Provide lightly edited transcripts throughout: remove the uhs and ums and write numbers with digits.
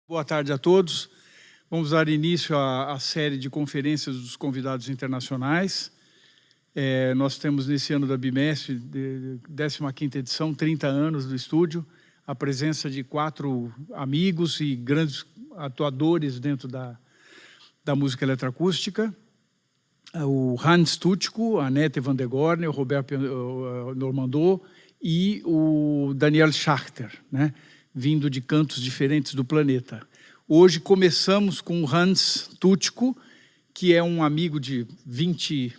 Boa tarde a todos. Vamos dar início à série de conferências dos convidados internacionais. Nós temos nesse ano da BIMESP, 15ª edição, 30 anos do estúdio, a presença de 4 amigos e grandes atuadores dentro da música eletroacústica. O Hans Tutschku, a Annette van der Gorne, o Roberto Normandot e o Daniel Schachter, né? Vindo de cantos diferentes do planeta. Hoje começamos com o Hans Tutschku, que é um amigo de 20,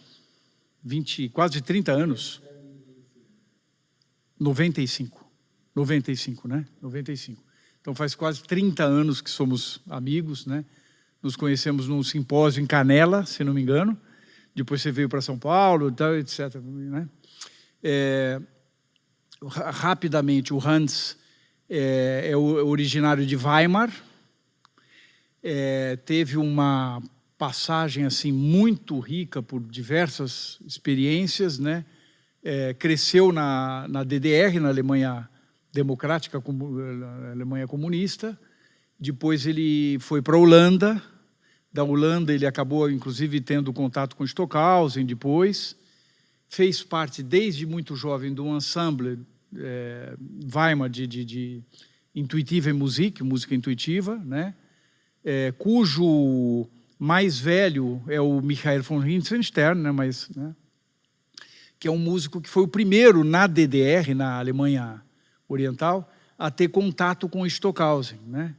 quase 30 anos. 95, né? 95. Então faz quase 30 anos que somos amigos, né? Nos conhecemos num simpósio em Canela, se não me engano. Depois você veio para São Paulo, etc. Né? Rapidamente, o Hans é originário de Weimar, teve uma passagem assim muito rica por diversas experiências, né? Cresceu na DDR, na Alemanha Democrática, na Alemanha Comunista. Depois ele foi para a Holanda. Da Holanda ele acabou, inclusive, tendo contato com Stockhausen depois. Fez parte, desde muito jovem, do ensemble Weimar de Intuitive Musik, música intuitiva, né? Cujo mais velho é o Michael von Rinsenstern, né? Que é um músico que foi o primeiro na DDR, na Alemanha Oriental, a ter contato com Stockhausen, né?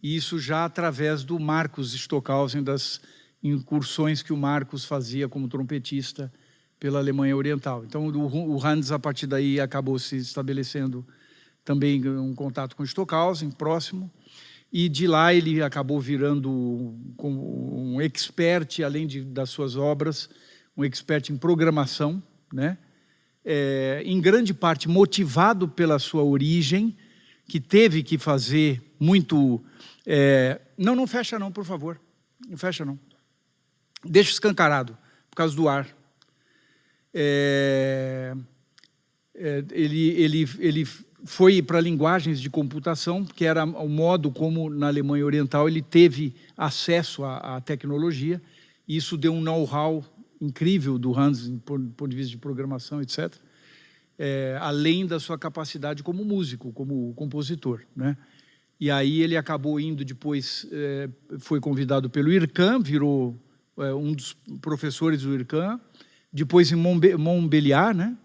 E isso já através do Marcus Stockhausen, das incursões que o Marcus fazia como trompetista pela Alemanha Oriental. Então, o Hans, a partir daí, acabou se estabelecendo também um contato com Stockhausen, próximo, e de lá ele acabou virando um expert, além das suas obras, um expert em programação, né? Em grande parte motivado pela sua origem, que teve que fazer muito... Não fecha não, por favor. Não fecha não. Deixa escancarado, por causa do ar. Ele foi para linguagens de computação, que era o modo como, na Alemanha Oriental, ele teve acesso à tecnologia. E isso deu um know-how incrível do Hans, do ponto de vista de programação, etc. Além da sua capacidade como músico, como compositor, né? E aí ele acabou indo depois, foi convidado pelo IRCAM, virou um dos professores do IRCAM, depois em Montbéliard, né?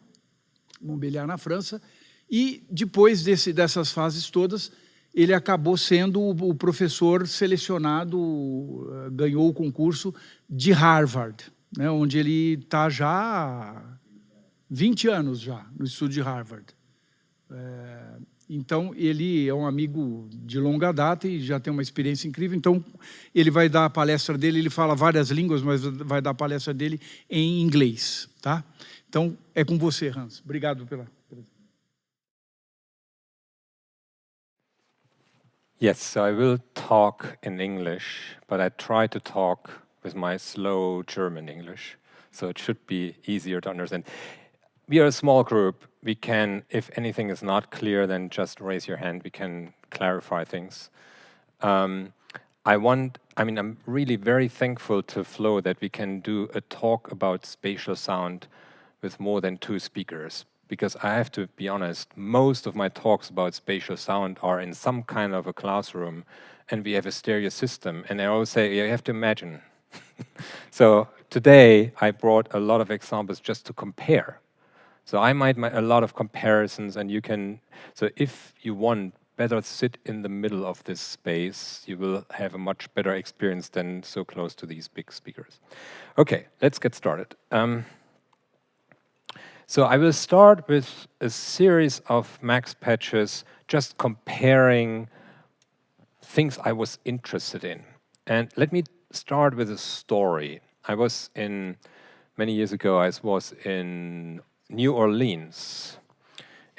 Montbéliard, na França, e depois dessas fases todas, ele acabou sendo o professor selecionado, ganhou o concurso de Harvard, né? Onde ele está já há 20 anos já, no estudo de Harvard. Então, ele é um amigo de longa data e já tem uma experiência incrível. Então, ele vai dar a palestra dele, ele fala várias línguas, mas vai dar a palestra dele em inglês, tá? Então, é com você, Hans. Obrigado pela... Yes, so I will talk in English, but I try to talk with my slow German English, so it should be easier to understand. We are a small group. We can, if anything is not clear, then just raise your hand. We can clarify things. I'm really very thankful to Flo that we can do a talk about spatial sound with more than 2 speakers. Because I have to be honest, most of my talks about spatial sound are in some kind of a classroom, and we have a stereo system. And I always say, you have to imagine. So today, I brought a lot of examples just to compare. So I might make a lot of comparisons, and you can, so if you want, better sit in the middle of this space, you will have a much better experience than so close to these big speakers. Okay, let's get started. So I will start with a series of max patches, just comparing things I was interested in. And let me start with a story. Many years ago, I was in New Orleans,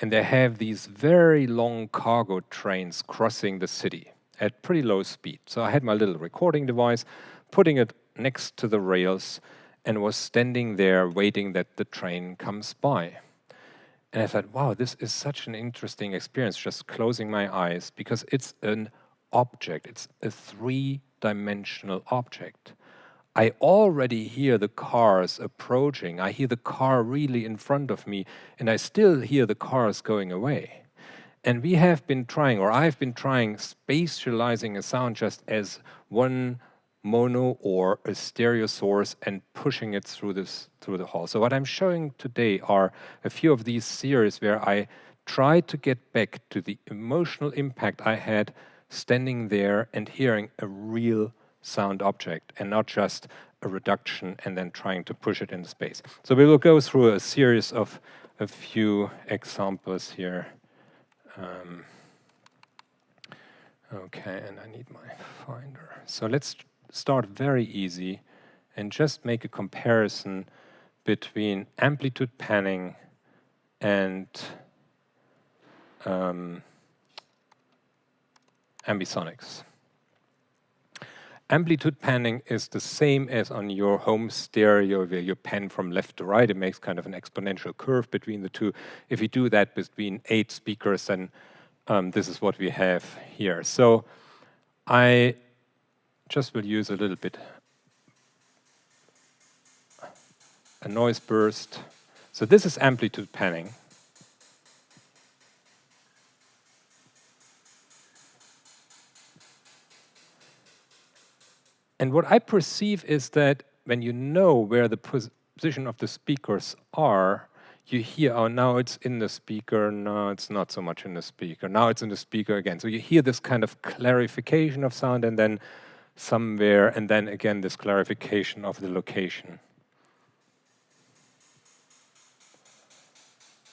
and they have these very long cargo trains crossing the city at pretty low speed. So I had my little recording device, putting it next to the rails, and was standing there waiting that the train comes by. And I thought, wow, this is such an interesting experience, just closing my eyes, because it's an object. It's a three-dimensional object. I already hear the cars approaching. I hear the car really in front of me, and I still hear the cars going away. And we have been trying, or I've been trying, spatializing a sound just as one mono or a stereo source and pushing it through the hall. So what I'm showing today are a few of these series where I try to get back to the emotional impact I had standing there and hearing a real sound object and not just a reduction and then trying to push it in space. So we will go through a series of a few examples here. Okay, and I need my finder. So let's start very easy and just make a comparison between amplitude panning and ambisonics. Amplitude panning is the same as on your home stereo where you pan from left to right. It makes kind of an exponential curve between the two. If you do that between 8 speakers, then this is what we have here. So I just will use a little bit a noise burst. So this is amplitude panning. And what I perceive is that when you know where the position of the speakers are, you hear, oh, now it's in the speaker, no, it's not so much in the speaker, now it's in the speaker again. So you hear this kind of clarification of sound and then somewhere, and then again this clarification of the location.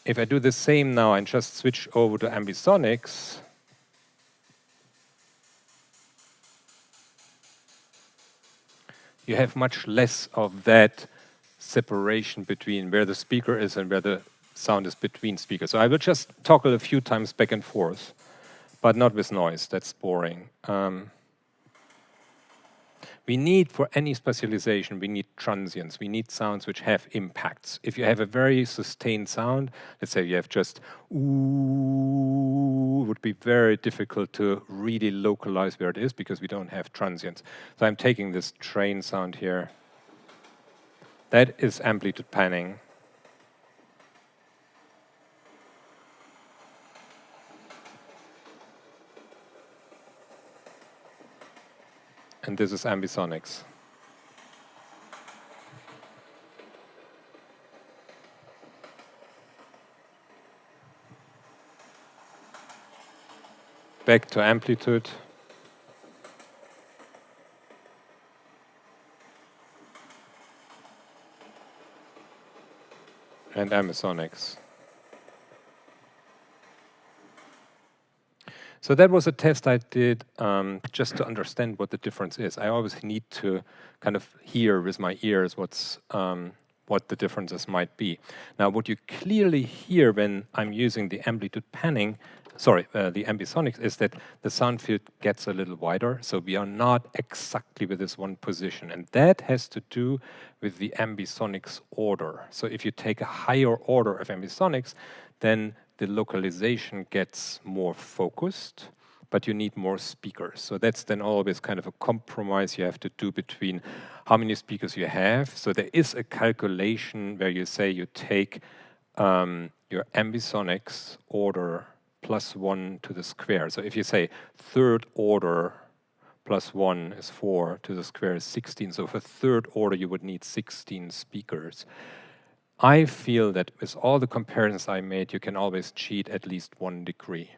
If I do the same now and just switch over to ambisonics, you have much less of that separation between where the speaker is and where the sound is between speakers. So I will just toggle a few times back and forth, but not with noise. That's boring. We need, for any specialization, we need transients. We need sounds which have impacts. If you have a very sustained sound, let's say you have just ooh, it would be very difficult to really localize where it is because we don't have transients. So I'm taking this train sound here. That is amplitude panning. And this is ambisonics. Back to amplitude. And ambisonics. So that was a test I did just to understand what the difference is. I always need to kind of hear with my ears what the differences might be. Now, what you clearly hear when I'm using the amplitude panning, the ambisonics, is that the sound field gets a little wider, so we are not exactly with this one position. And that has to do with the ambisonics order. So if you take a higher order of ambisonics, then the localization gets more focused, but you need more speakers. So that's then always kind of a compromise you have to do between how many speakers you have. So there is a calculation where you say you take your ambisonics order plus 1 to the square. So if you say third order plus 1 is 4 to the square is 16. So for third order, you would need 16 speakers. I feel that with all the comparisons I made, you can always cheat at least 1 degree.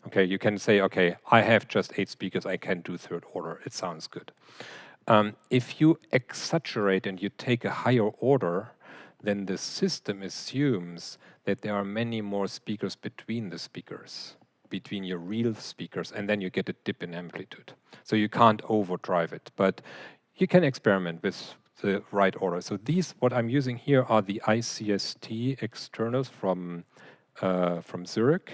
Okay, you can say, okay, I have just 8 speakers, I can do third order, it sounds good. If you exaggerate and you take a higher order, then the system assumes that there are many more speakers between the speakers, between your real speakers, and then you get a dip in amplitude. So you can't overdrive it, but you can experiment with the right order. So these, what I'm using here, are the ICST externals from Zurich,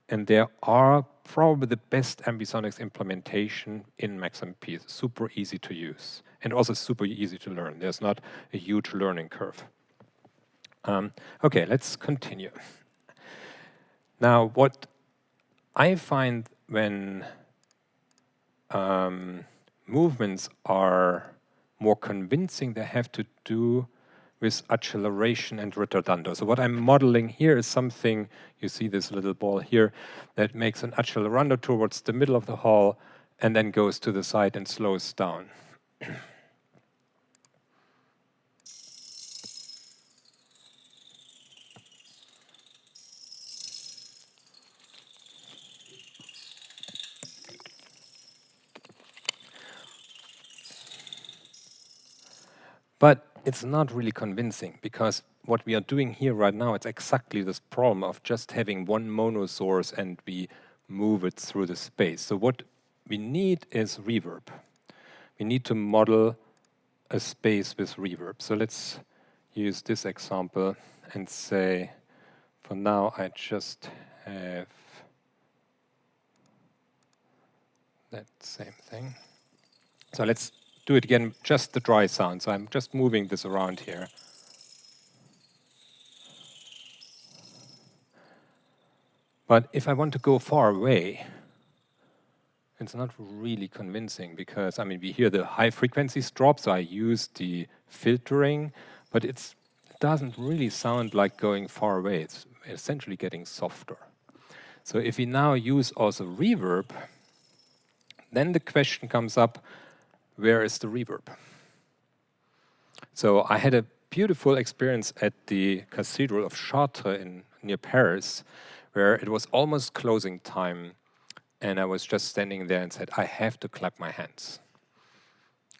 and there are probably the best ambisonics implementation in MaxMP. It's super easy to use, and also super easy to learn. There's not a huge learning curve. Okay, let's continue. Now, what I find when movements are more convincing, they have to do with acceleration and retardando. So what I'm modeling here is something, you see this little ball here, that makes an accelerando towards the middle of the hall and then goes to the side and slows down. But it's not really convincing, because what we are doing here right now, it's exactly this problem of just having one mono source and we move it through the space. So what we need is reverb. We need to model a space with reverb. So let's use this example and say, for now, I just have that same thing. So let's do it again, just the dry sound. So I'm just moving this around here. But if I want to go far away, it's not really convincing, because, I mean, we hear the high frequencies drop, so I use the filtering, but it doesn't really sound like going far away. It's essentially getting softer. So if we now use also reverb, then the question comes up, where is the reverb? So I had a beautiful experience at the Cathedral of Chartres near Paris, where it was almost closing time, and I was just standing there and said, I have to clap my hands.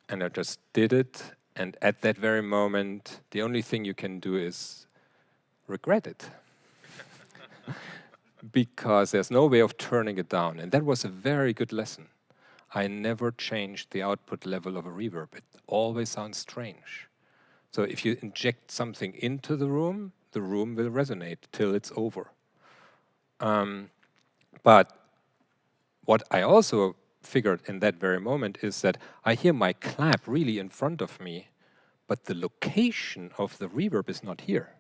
And I just did it, and at that very moment, the only thing you can do is regret it. Because there's no way of turning it down. And that was a very good lesson. I never changed the output level of a reverb. It always sounds strange. So if you inject something into the room will resonate till it's over. But what I also figured in that very moment is that I hear my clap really in front of me, but the location of the reverb is not here.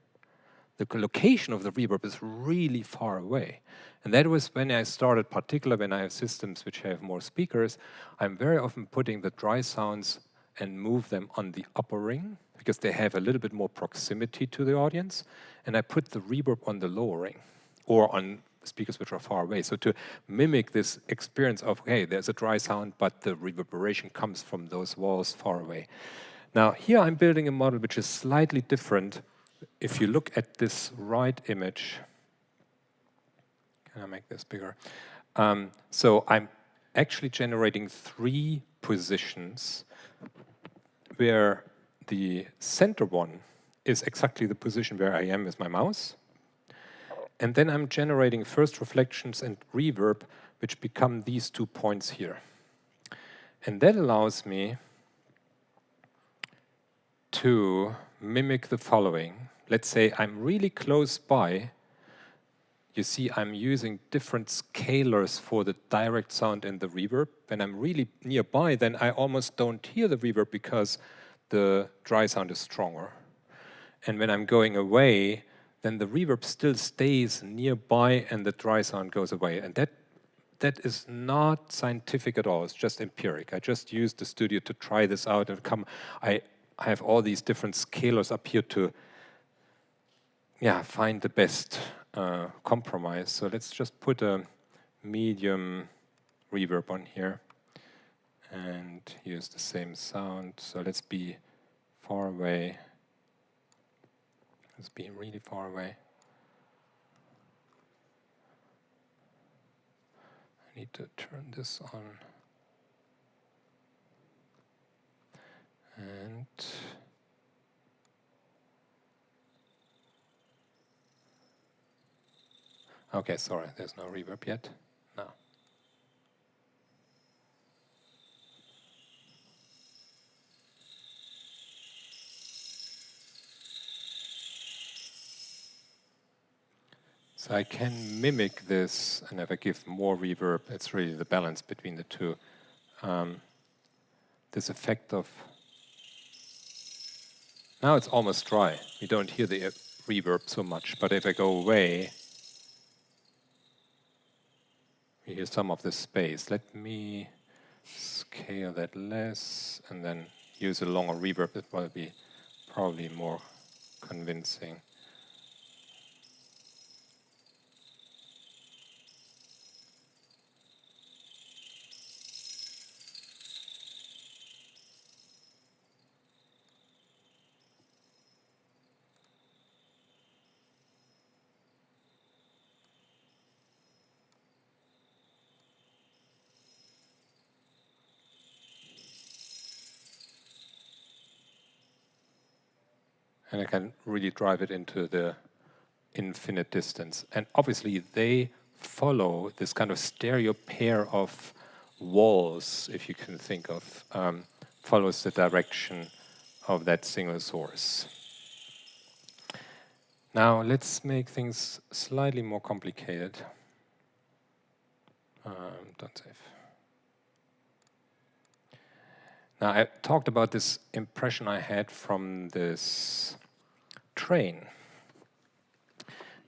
The location of the reverb is really far away. And that was when I started, particularly when I have systems which have more speakers, I'm very often putting the dry sounds and move them on the upper ring, because they have a little bit more proximity to the audience, and I put the reverb on the lower ring, or on speakers which are far away. So to mimic this experience of, hey, there's a dry sound, but the reverberation comes from those walls far away. Now, here I'm building a model which is slightly different. If you look at this right image, can I make this bigger? So I'm actually generating 3 positions where the center one is exactly the position where I am with my mouse. And then I'm generating first reflections and reverb, which become these 2 points here. And that allows me to mimic the following. Let's say I'm really close by. You see I'm using different scalars for the direct sound and the reverb. When I'm really nearby, then I almost don't hear the reverb because the dry sound is stronger. And when I'm going away, then the reverb still stays nearby and the dry sound goes away. And that is not scientific at all. It's just empiric. I just used the studio to try this out and I have all these different scalars up here to find the best compromise. So let's just put a medium reverb on here and use the same sound. So let's be far away. Let's be really far away. I need to turn this on. And okay, sorry, there's no reverb yet. No. So I can mimic this, and if I give more reverb, it's really the balance between the two. This effect of, now it's almost dry. You don't hear the reverb so much, but if I go away, you hear some of this space. Let me scale that less, and then use a longer reverb. That will be probably more convincing. And I can really drive it into the infinite distance. And obviously they follow this kind of stereo pair of walls, if you can think of, follows the direction of that single source. Now let's make things slightly more complicated. Don't save. Now I talked about this impression I had from this train.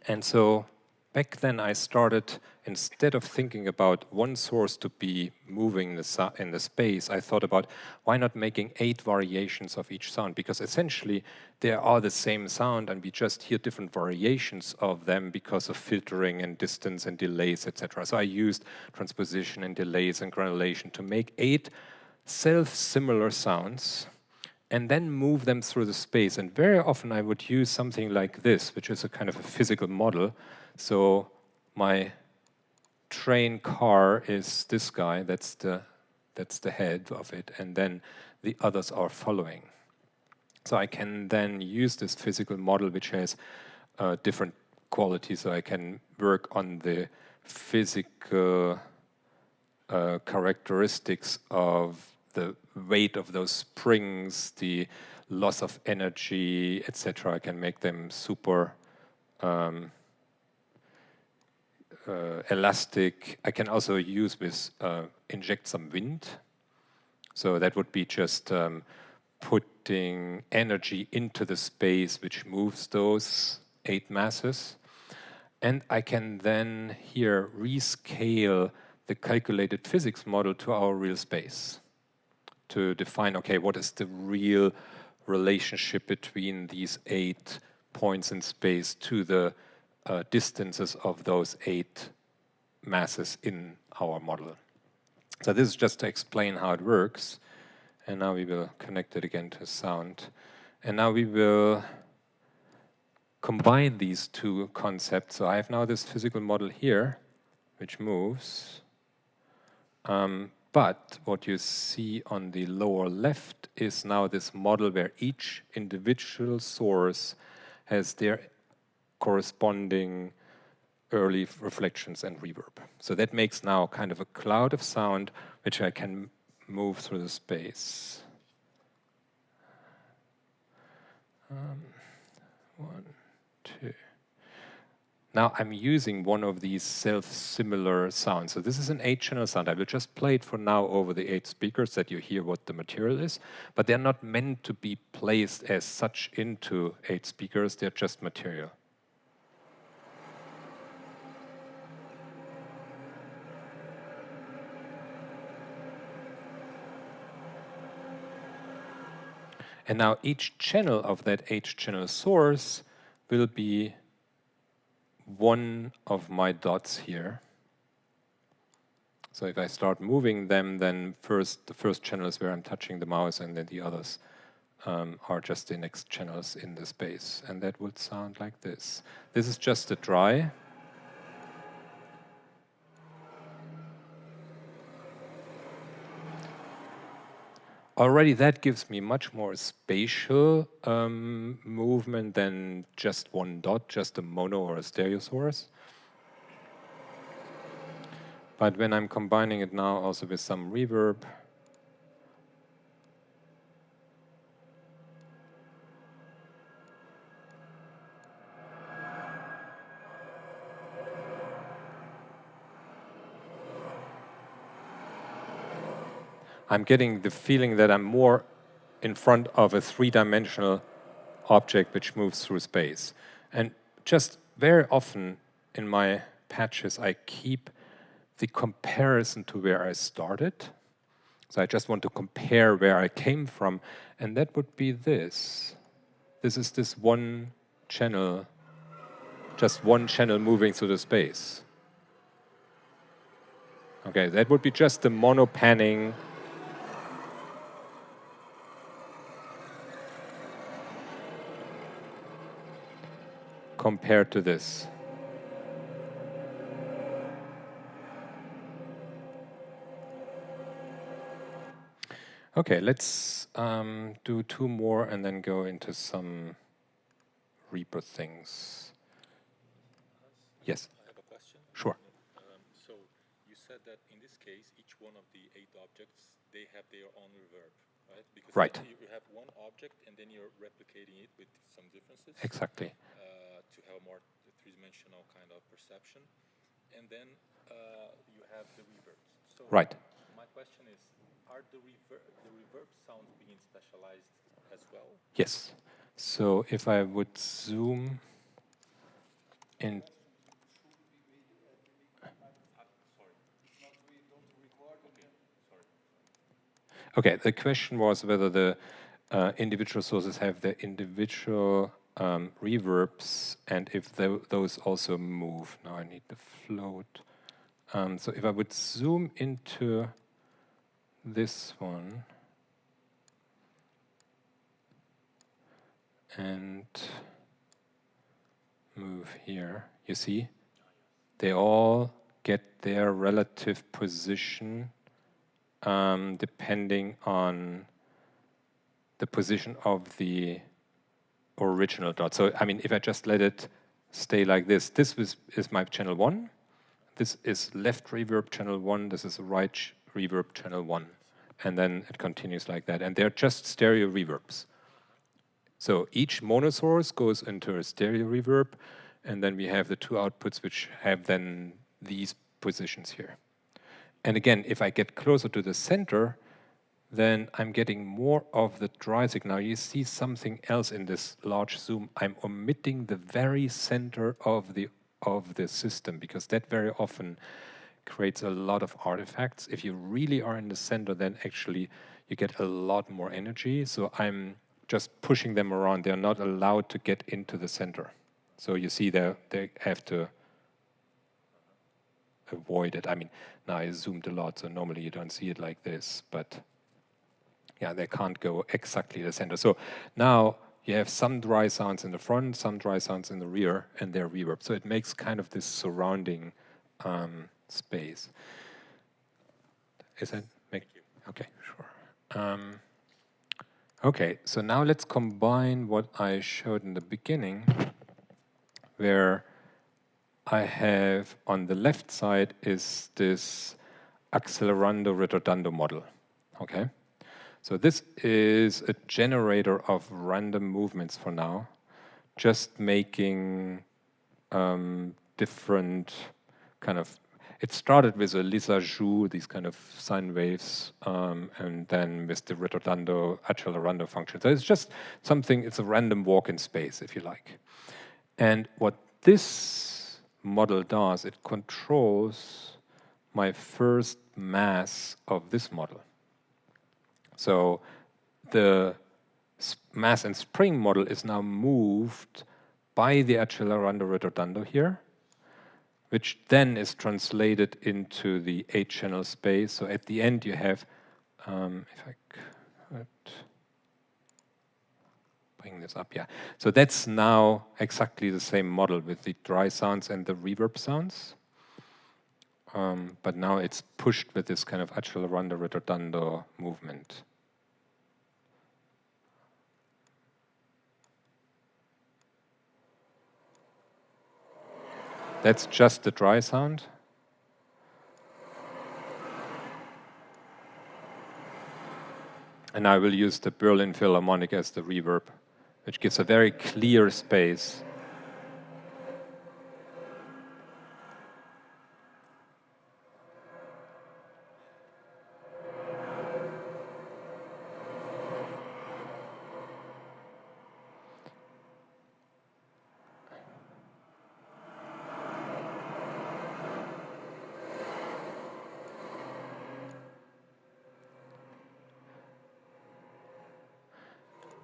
And so back then I started, instead of thinking about one source to be moving in the space, I thought about why not making 8 variations of each sound? Because essentially they are the same sound and we just hear different variations of them because of filtering and distance and delays, etc. So I used transposition and delays and granulation to make 8 self-similar sounds and then move them through the space. And very often I would use something like this, which is a kind of a physical model. So my train car is this guy, that's the head of it, and then the others are following. So I can then use this physical model, which has different qualities, so I can work on the physical characteristics of the weight of those springs, the loss of energy, etc. I can make them super elastic. I can also use with inject some wind. So that would be just putting energy into the space which moves those 8 masses. And I can then here rescale the calculated physics model to our real space to define, okay, what is the real relationship between these 8 points in space to the distances of those 8 masses in our model. So this is just to explain how it works. And now we will connect it again to sound. And now we will combine these 2 concepts. So I have now this physical model here, which moves. But what you see on the lower left is now this model where each individual source has their corresponding early reflections and reverb. So that makes now kind of a cloud of sound which I can move through the space. 1, 2. Now I'm using one of these self-similar sounds. So this is an 8-channel sound. I will just play it for now over the 8 speakers that you hear what the material is. But they're not meant to be placed as such into 8 speakers. They're just material. And now each channel of that 8-channel source will be one of my dots here. So if I start moving them, then the first channel is where I'm touching the mouse, and then the others are just the next channels in the space. And that would sound like this. This is just a dry. Already that gives me much more spatial movement than just one dot, just a mono or a stereo source. But when I'm combining it now also with some reverb, I'm getting the feeling that I'm more in front of a 3-dimensional object which moves through space. And just very often in my patches, I keep the comparison to where I started. So I just want to compare where I came from, and that would be this. This is this one channel, just one channel moving through the space. Okay, that would be just the mono panning. Compared to this. Okay, let's do two more and then go into some Reaper things. Yes? I have a question. Sure. So you said that in this case, each one of the 8 objects, they have their own reverb, right? Because Right. you have one object and then you're replicating it with some differences. Exactly. To have a more three-dimensional kind of perception. And then you have the reverbs. So Right. my question is, are the reverb sounds being specialized as well? Yes. So if I would zoom in. Okay, the question was whether the individual sources have their individual reverbs and if those also move. Now I need the float. So if I would zoom into this one and move here, you see, they all get their relative position depending on the position of the original dot. So, I mean, if I just let it stay like this, this is my channel 1. This is left reverb channel 1. This is right reverb channel 1. And then it continues like that. And they're just stereo reverbs. So each monosource goes into a stereo reverb. And then we have the 2 outputs which have then these positions here. And again, if I get closer to the center, then I'm getting more of the dry signal. You see something else in this large zoom. I'm omitting the very center of the system because that very often creates a lot of artifacts. If you really are in the center, then actually you get a lot more energy. So I'm just pushing them around. They're not allowed to get into the center. So you see they have to avoid it. I mean, now I zoomed a lot, so normally you don't see it like this, but yeah, they can't go exactly the center. So now you have some dry sounds in the front, some dry sounds in the rear, and they're reverb. So it makes kind of this surrounding space. Is that make you? Okay, sure. Okay, so now let's combine what I showed in the beginning, where I have on the left side is this accelerando retardando model. Okay. So this is a generator of random movements for now, just making different kind of, it started with a Lisa Joux, these kind of sine waves, and then with the retardando, accelerando function. So it's just something, it's a random walk in space, if you like. And what this model does, it controls my first mass of this model. So the mass and spring model is now moved by the accelerando retardando here, which then is translated into the 8-channel space. So at the end you have, if I could bring this up, yeah. So that's now exactly the same model with the dry sounds and the reverb sounds. But now it's pushed with this kind of accelerando retardando movement. That's just the dry sound. And I will use the Berlin Philharmonic as the reverb, which gives a very clear space.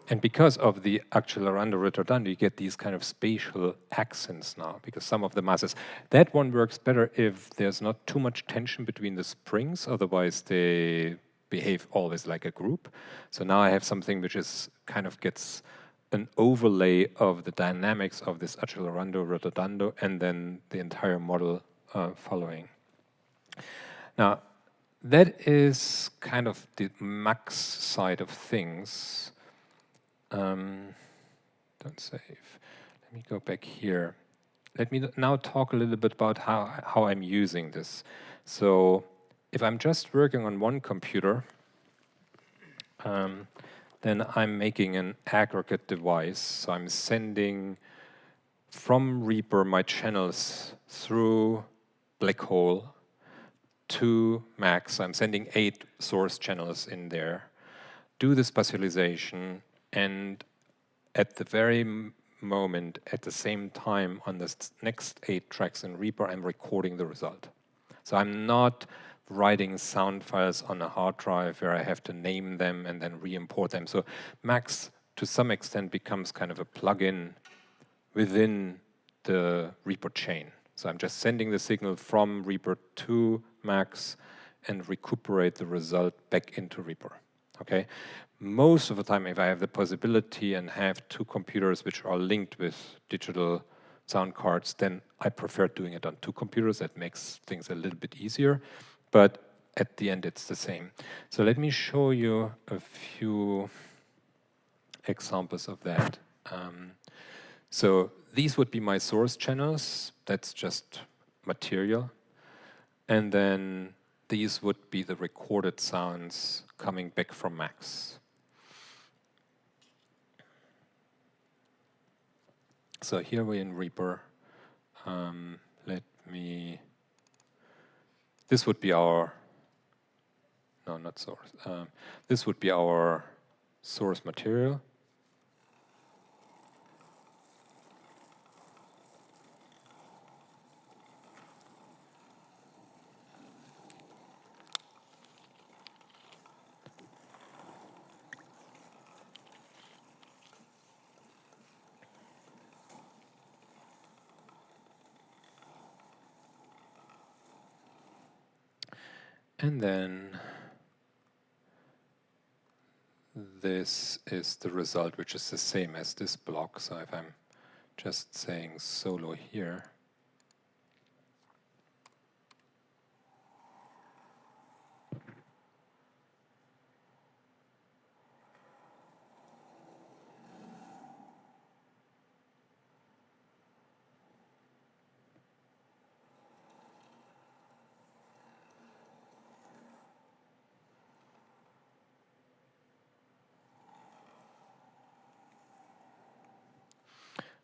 And because of the accelerando ritardando, you get these kind of spatial accents now, because some of the masses. That one works better if there's not too much tension between the springs, otherwise they behave always like a group. So now I have something which is kind of gets an overlay of the dynamics of this accelerando ritardando and then the entire model following. Now, that is kind of the max side of things. Don't save. Let me go back here. Let me now talk a little bit about how I'm using this. So if I'm just working on one computer, then I'm making an aggregate device. So I'm sending from Reaper my channels through Black Hole to Max. I'm sending 8 source channels in there, do the spatialization, and at the very moment, at the same time, on the next 8 tracks in Reaper, I'm recording the result. So I'm not writing sound files on a hard drive where I have to name them and then re-import them. So Max, to some extent, becomes kind of a plugin within the Reaper chain. So I'm just sending the signal from Reaper to Max and recuperate the result back into Reaper. Okay. Most of the time, if I have the possibility and have 2 computers which are linked with digital sound cards, then I prefer doing it on 2 computers. That makes things a little bit easier, but at the end, it's the same. So let me show you a few examples of that. So these would be my source channels. That's just material. And then these would be the recorded sounds coming back from Max. So here we're in Reaper. This would be our, no, not source. This would be our source material. And then this is the result, which is the same as this block. So if I'm just saying solo here,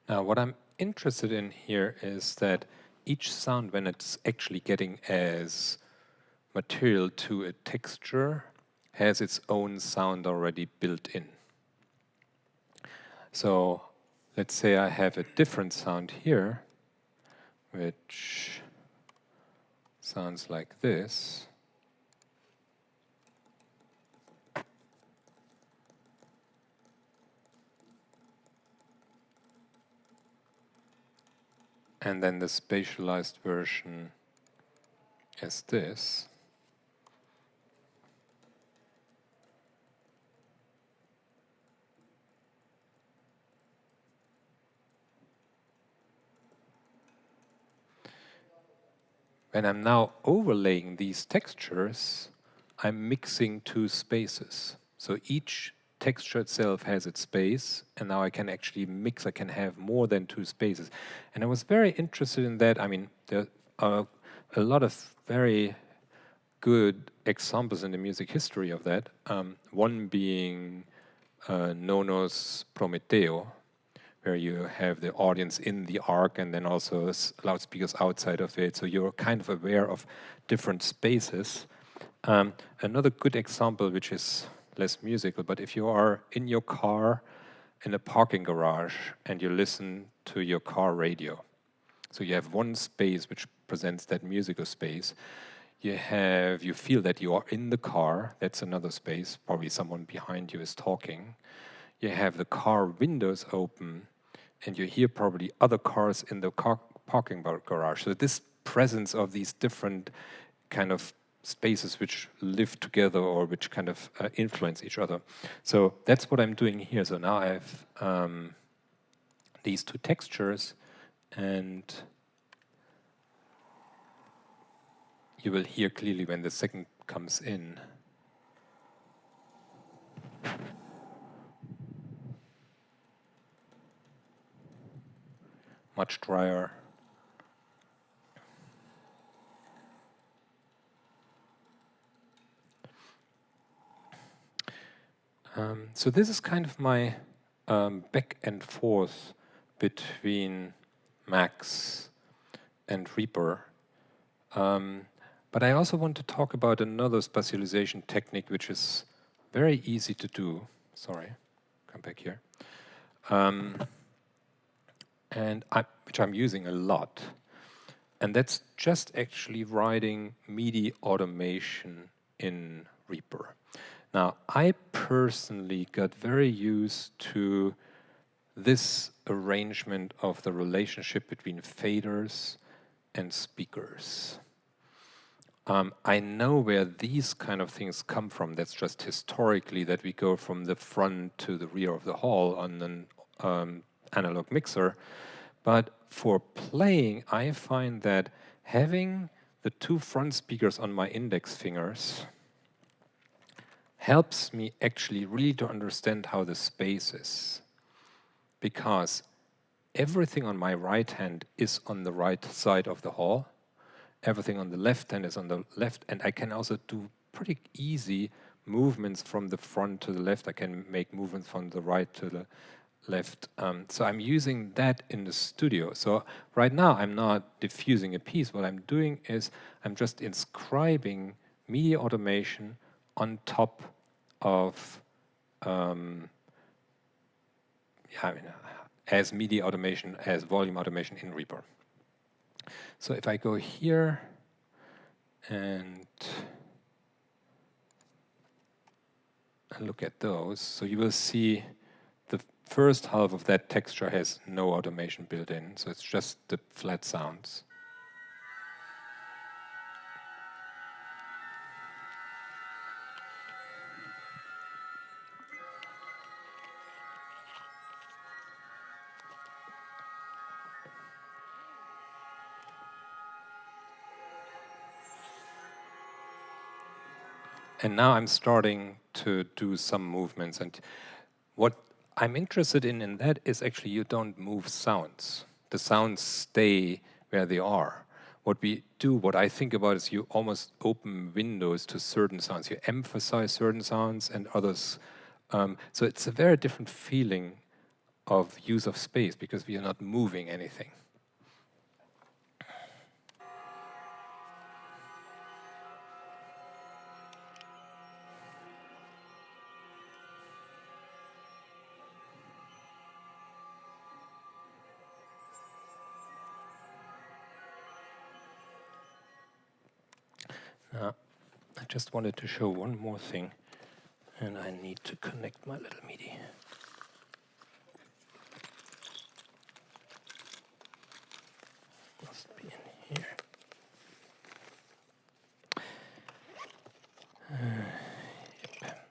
now what I'm interested in here is that each sound, when it's actually getting as material to a texture, has its own sound already built in. So let's say I have a different sound here, which sounds like this. And then the spatialized version is this. When I'm now overlaying these textures, I'm mixing 2 spaces. So each texture itself has its space, and now I can actually mix, I can have more than 2 spaces. And I was very interested in that. I mean, there are a lot of very good examples in the music history of that. One being Nono's Prometeo, where you have the audience in the arc and then also loudspeakers outside of it. So you're kind of aware of different spaces. Another good example, which is less musical, but if you are in your car in a parking garage and you listen to your car radio, so you have one space which presents that musical space. You feel that you are in the car. That's another space. Probably someone behind you is talking. you have the car windows open, and you hear probably other cars in the parking garage. So this presence of these different kind of spaces which live together or which kind of influence each other. So that's what I'm doing here. So now I have these two textures, and you will hear clearly when the second comes in. Much drier. So this is kind of my back and forth between Max and Reaper. But I also want to talk about another spatialization technique which is very easy to do. Sorry, come back here. Which I'm using a lot. And that's just actually writing MIDI automation in Reaper. Now, I personally got very used to this arrangement of the relationship between faders and speakers. I know where these kind of things come from. That's just historically that we go from the front to the rear of the hall on an analog mixer. But for playing, I find that having the two front speakers on my index fingers helps me actually really to understand how the space is. Because everything on my right hand is on the right side of the hall. Everything on the left hand is on the left, and I can also do pretty easy movements from the front to the left. I can make movements from the right to the left. So I'm using that in the studio. So right now I'm not diffusing a piece. What I'm doing is I'm just inscribing media automation on top of as media automation, as volume automation in Reaper. So if I go here and look at those, so you will see the first half of that texture has no automation built in, so it's just the flat sounds. And now I'm starting to do some movements. And what I'm interested in that is actually you don't move sounds. The sounds stay where they are. What we do, what I think about is you almost open windows to certain sounds. You emphasize certain sounds and others. So it's a very different feeling of use of space because we are not moving anything. I just wanted to show one more thing, and I need to connect my little MIDI. Must be in here. Yep.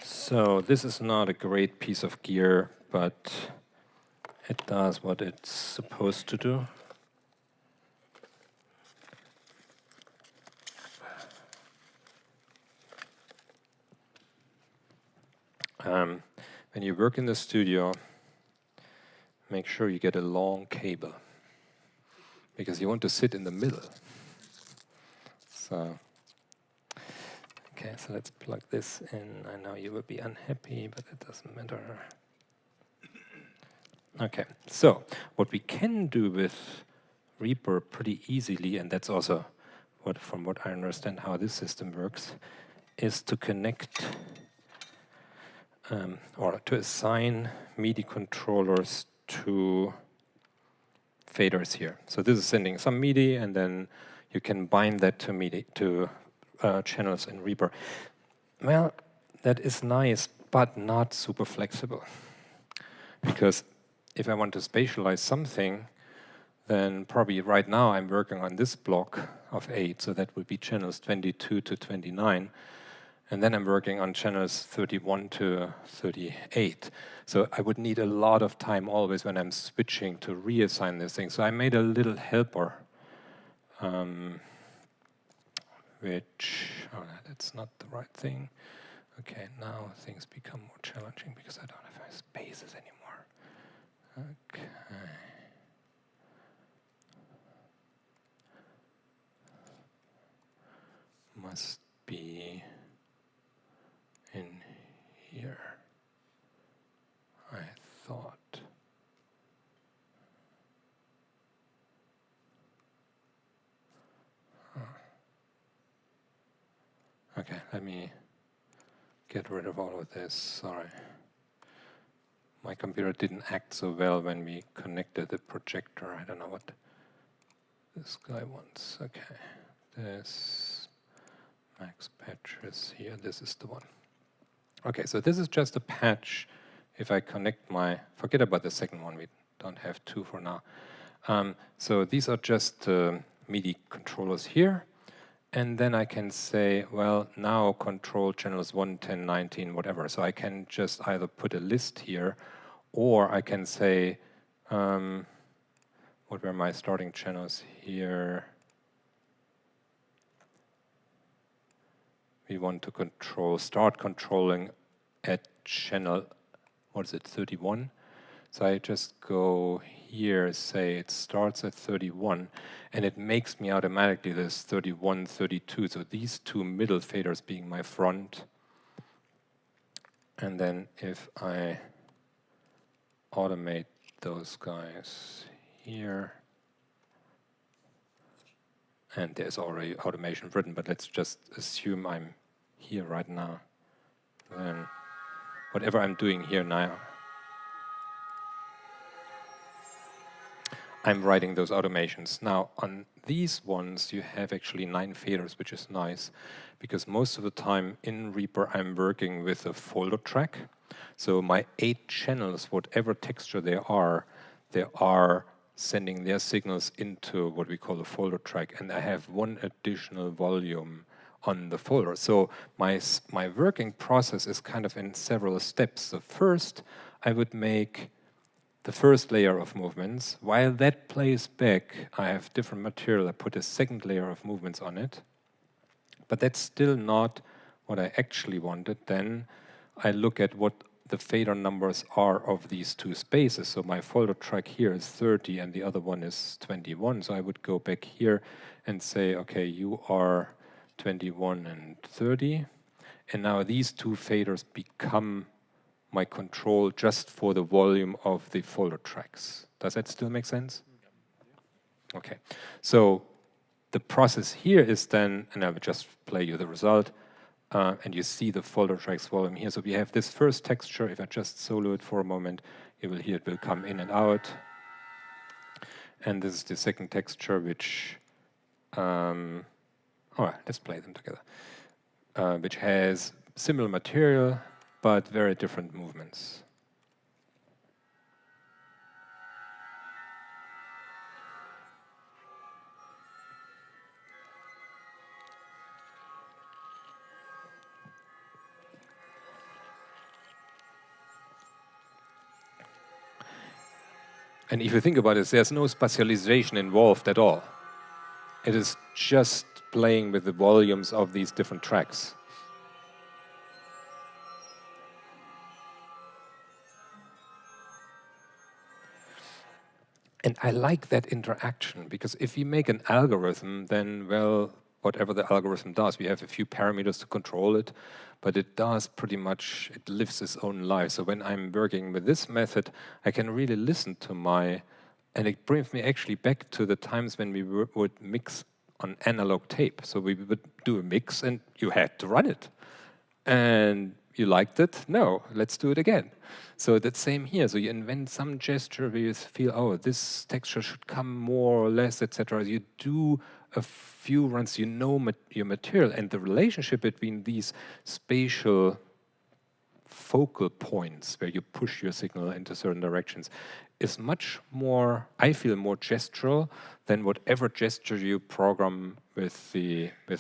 So this is not a great piece of gear, but it does what it's supposed to do. When you work in the studio, make sure you get a long cable because you want to sit in the middle. So, okay, so let's plug this in. I know you will be unhappy, but it doesn't matter. Okay, so what we can do with Reaper pretty easily, and that's also from what I understand how this system works, is to connect or to assign MIDI controllers to faders here. So this is sending some MIDI, and then you can bind that to channels in Reaper. Well, that is nice, but not super flexible. Because if I want to spatialize something, then probably right now I'm working on this block of 8, so that would be channels 22 to 29. And then I'm working on channels 31 to 38. So I would need a lot of time always when I'm switching to reassign this thing. So I made a little helper, which, oh, that's not the right thing. Okay, now things become more challenging because I don't have spaces anymore. Okay. Must be in here, I thought. Okay, let me get rid of all of this, sorry. My computer didn't act so well when we connected the projector. I don't know what this guy wants. Okay, this max patch is here. This is the one. Okay, so this is just a patch. If I connect forget about the second one. We don't have 2 for now. So these are just MIDI controllers here. And then I can say, well, now control channels 1, 10, 19, whatever. So I can just either put a list here, or I can say, what were my starting channels here? We want to start controlling at channel, what is it, 31? So I just go here, say it starts at 31, and it makes me automatically this 31, 32. So these 2 middle faders being my front. And then if I automate those guys here, and there's already automation written, but let's just assume I'm here right now. Then whatever I'm doing here now, I'm writing those automations. Now, on these ones, you have actually 9 faders, which is nice, because most of the time in Reaper, I'm working with a folder track. So my 8 channels, whatever texture they are sending their signals into what we call a folder track, and I have 1 additional volume on the folder. So my working process is kind of in several steps. So first, I would make the first layer of movements. While that plays back, I have different material. I put a second layer of movements on it. But that's still not what I actually wanted. Then I look at what the fader numbers are of these 2 spaces. So my folder track here is 30 and the other one is 21. So I would go back here and say, okay, you are 21 and 30. And now these 2 faders become my control just for the volume of the folder tracks. Does that still make sense? Okay, so the process here is then, and I will just play you the result, and you see the folder tracks volume here. So we have this first texture. If I just solo it for a moment, you will hear it will come in and out. And this is the second texture, which, all right, let's play them together, which has similar material, but very different movements. And if you think about it, there's no spatialization involved at all. It is just playing with the volumes of these different tracks. And I like that interaction, because if you make an algorithm, then, well, whatever the algorithm does, we have a few parameters to control it, but it does pretty much, it lives its own life. So when I'm working with this method, I can really listen to and it brings me actually back to the times when we would mix on analog tape. So we would do a mix and you had to run it. And you liked it? No, let's do it again. So that's same here. So you invent some gesture where you feel, oh, this texture should come more or less, etc. You do a few runs, you know your material, and the relationship between these spatial focal points where you push your signal into certain directions is much more, I feel, more gestural than whatever gesture you program with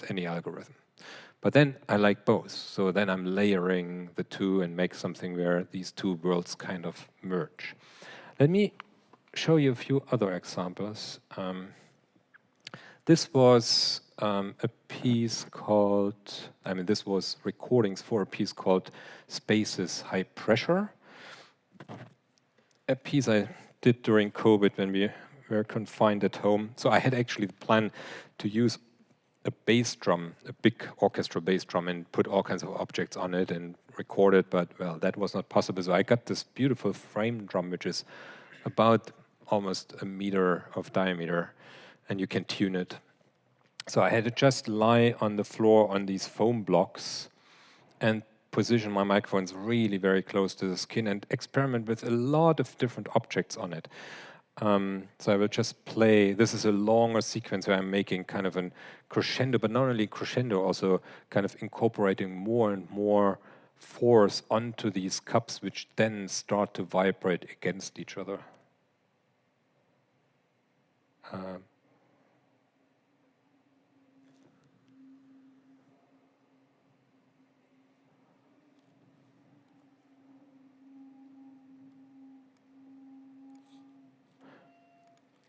any algorithm. But then I like both, so then I'm layering the two and make something where these two worlds kind of merge. Let me show you a few other examples. This was a piece called, this was recordings for a piece called Spaces High Pressure. A piece I did during COVID when we were confined at home. So I had actually the plan to use a bass drum, a big orchestral bass drum, and put all kinds of objects on it and record it, but well, that was not possible. So I got this beautiful frame drum, which is about almost a meter of diameter, and you can tune it. So I had to just lie on the floor on these foam blocks and position my microphones really very close to the skin and experiment with a lot of different objects on it. So I will just play, this is a longer sequence where I'm making kind of a crescendo, but not only crescendo, also kind of incorporating more and more force onto these cups, which then start to vibrate against each other.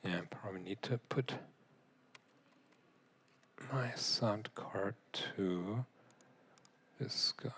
Yeah, I probably need to put my sound card to this guy.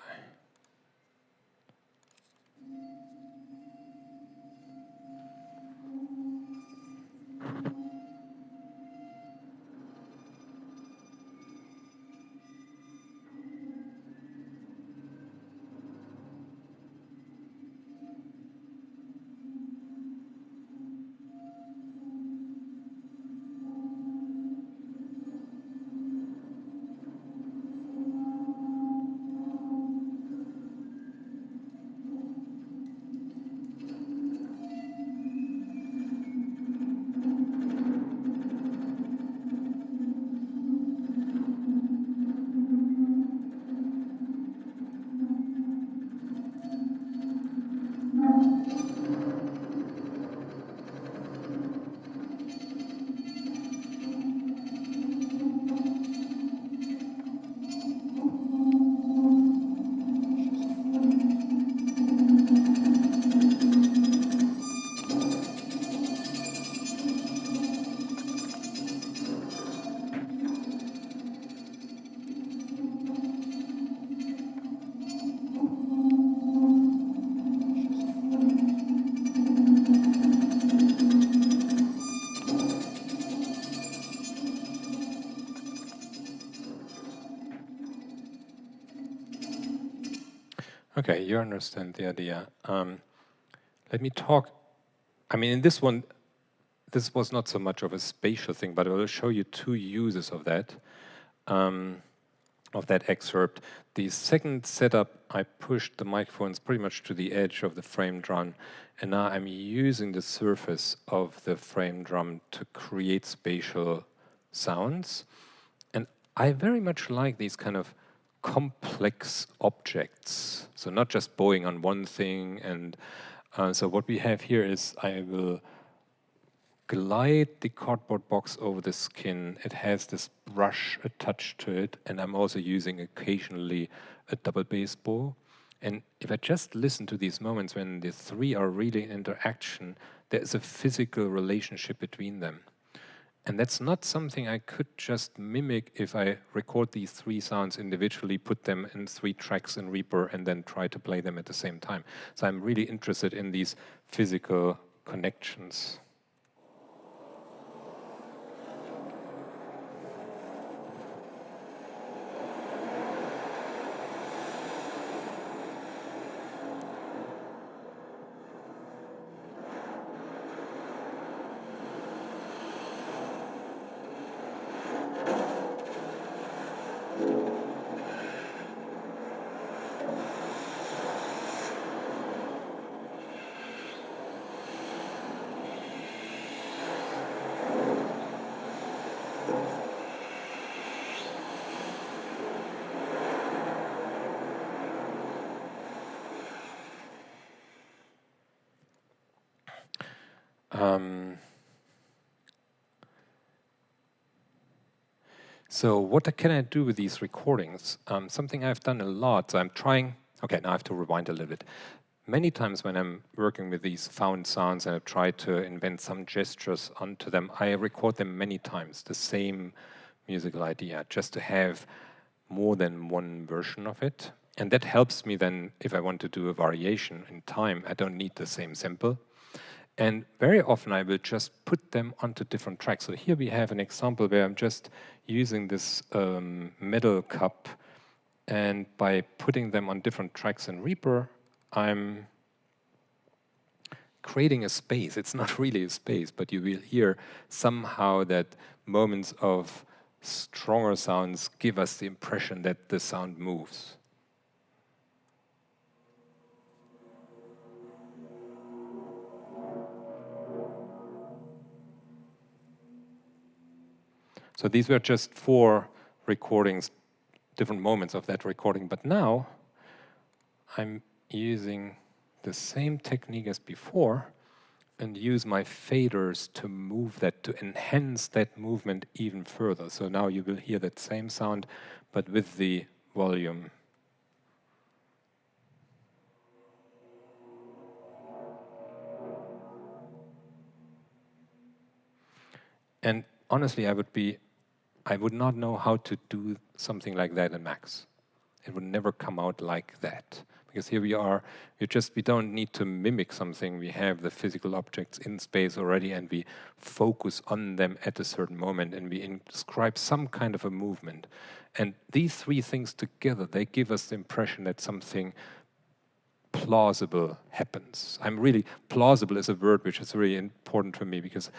Okay, you understand the idea. Let me talk. In this one, this was not so much of a spatial thing, but I will show you two uses of that excerpt. The second setup, I pushed the microphones pretty much to the edge of the frame drum, and now I'm using the surface of the frame drum to create spatial sounds. And I very much like these kind of complex objects. So not just bowing on one thing. And so what we have here is I will glide the cardboard box over the skin. It has this brush attached to it, and I'm also using occasionally a double bass bow. And if I just listen to these moments when the three are really in interaction, there is a physical relationship between them. And that's not something I could just mimic if I record these three sounds individually, put them in 3 tracks in Reaper, and then try to play them at the same time. So I'm really interested in these physical connections. So what can I do with these recordings? Something I've done a lot. So I'm trying. Okay, now I have to rewind a little bit. Many times when I'm working with these found sounds and I try to invent some gestures onto them, I record them many times, the same musical idea, just to have more than one version of it. And that helps me then if I want to do a variation in time. I don't need the same sample. And very often I will just put them onto different tracks. So here we have an example where I'm just using this metal cup, and by putting them on different tracks in Reaper, I'm creating a space. It's not really a space, but you will hear somehow that moments of stronger sounds give us the impression that the sound moves. So these were just 4 recordings, different moments of that recording. But now I'm using the same technique as before and use my faders to move that, to enhance that movement even further. So now you will hear that same sound, but with the volume. And honestly, I would not know how to do something like that in Max. It would never come out like that. Because here we are, we don't need to mimic something. We have the physical objects in space already, and we focus on them at a certain moment, and we inscribe some kind of a movement. And these 3 things together, they give us the impression that something plausible happens. Plausible is a word which is really important for me, because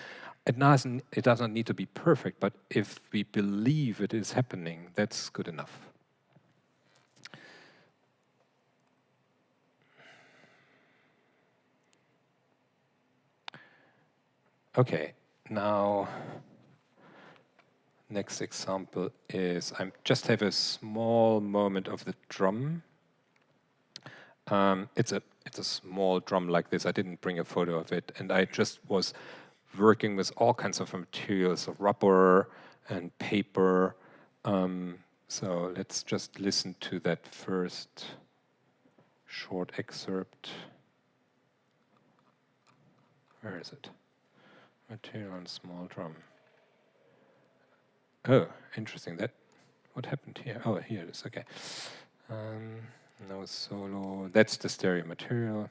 it doesn't need to be perfect, but if we believe it is happening, that's good enough. Okay, now next example is I just have a small moment of the drum. It's a small drum like this. I didn't bring a photo of it, and I just was working with all kinds of materials, rubber and paper. So let's just listen to that first short excerpt. Where is it? Material on small drum. Oh, interesting. What happened here? Oh, here it is. Okay. No solo. That's the stereo material.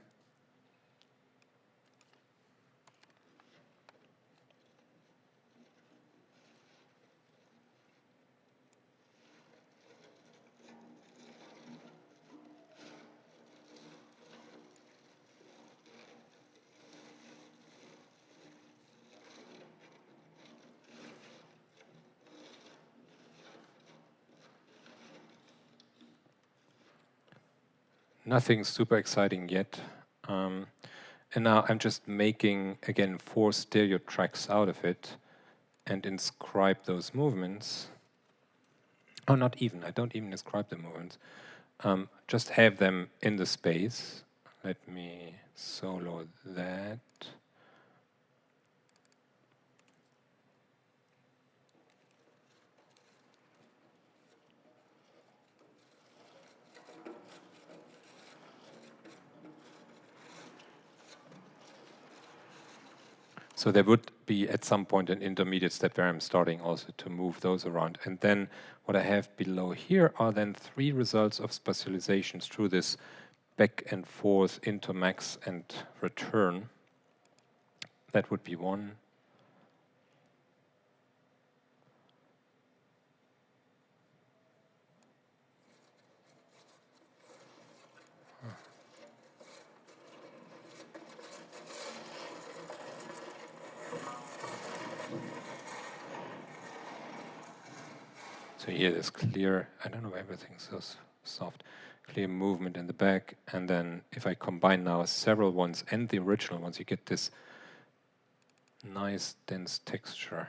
Nothing super exciting yet. And now I'm just making, again, 4 stereo tracks out of it and inscribe those movements. Oh, not even. I don't even inscribe the movements. Just have them in the space. Let me solo that. So there would be at some point an intermediate step where I'm starting also to move those around. And then what I have below here are then 3 results of spatializations through this back and forth into max and return. That would be 1. So here it is clear, I don't know why everything's so soft, clear movement in the back, and then if I combine now several ones and the original ones, you get this nice dense texture.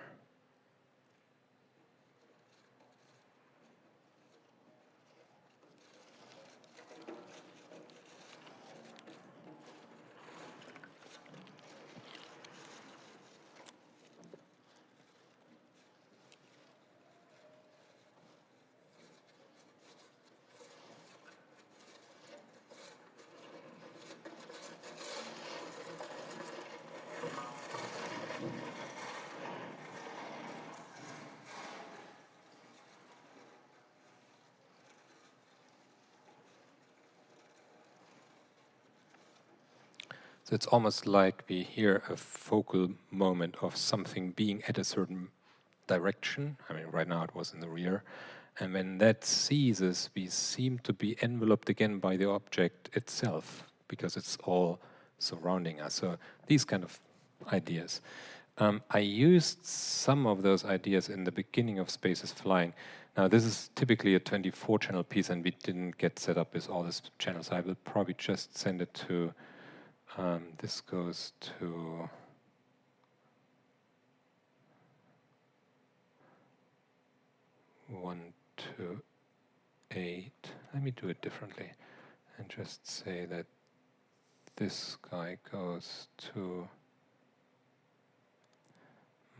So it's almost like we hear a focal moment of something being at a certain direction. I mean, right now it was in the rear. And when that ceases, we seem to be enveloped again by the object itself, because it's all surrounding us. So these kind of ideas. I used some of those ideas in the beginning of Spaces Flying. Now, this is typically a 24-channel piece, and we didn't get set up with all these channels. I will probably just send it to, this goes to, one to 8. Let me do it differently and just say that this guy goes to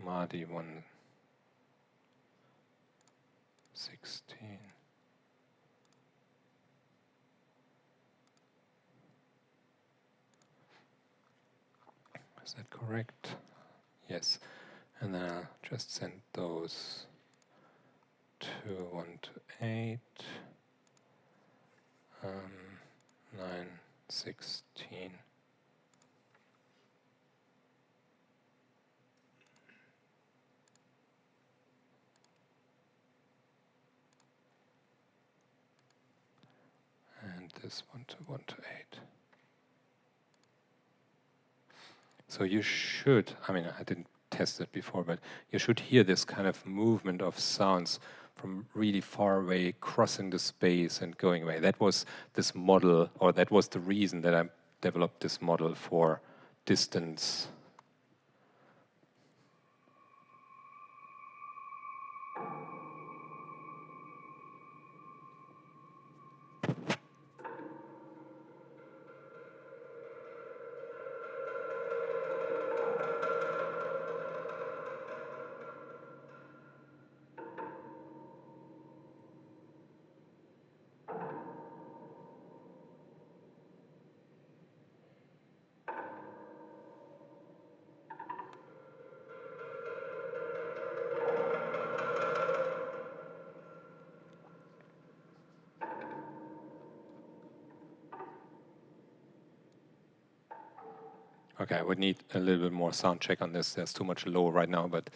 Madi 116. Is that correct? Yes. And then I'll just send those to 1 to 8, 9, 16. And this 1 to 8. So you should, I mean, I didn't test it before, but you should hear this kind of movement of sounds from really far away, crossing the space and going away. That was this model, or that was the reason that I developed this model for distance. Okay, I would need a little bit more sound check on this. There's too much low right now, but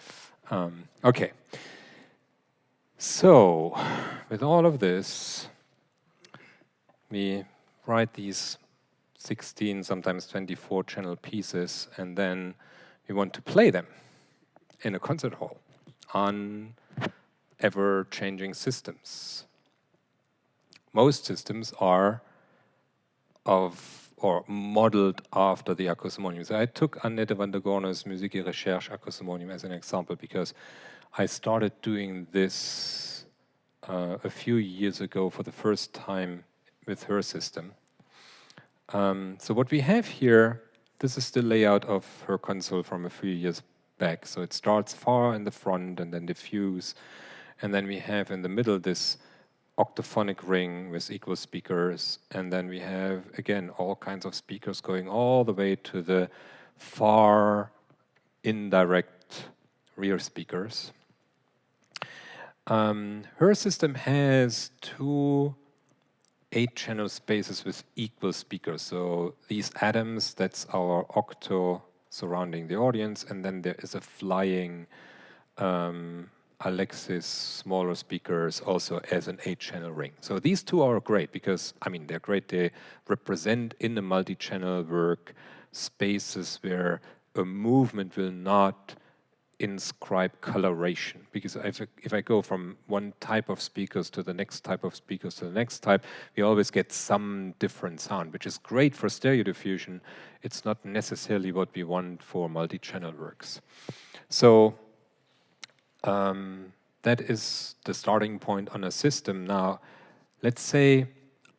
okay. So, with all of this, we write these 16, sometimes 24 channel pieces, and then we want to play them in a concert hall on ever-changing systems. Most systems are or modeled after the Acousmonium. So I took Annette van der Gorne's Musik et Recherche Acousmonium as an example because I started doing this a few years ago for the first time with her system. So what we have here, this is the layout of her console from a few years back. So it starts far in the front and then diffuse. And then we have in the middle this octaphonic ring with equal speakers, and then we have, again, all kinds of speakers going all the way to the far indirect rear speakers. Her system has 2 8-channel spaces with equal speakers. So these atoms, that's our octo surrounding the audience, and then there is a flying Alexis smaller speakers also as an 8-channel ring. So these 2 are great because, I mean, they're great. They represent in the multi-channel work spaces where a movement will not inscribe coloration. Because if I go from one type of speakers to the next type of speakers to the next type, we always get some different sound, which is great for stereo diffusion. It's not necessarily what we want for multi-channel works. So that is the starting point on a system. Now, let's say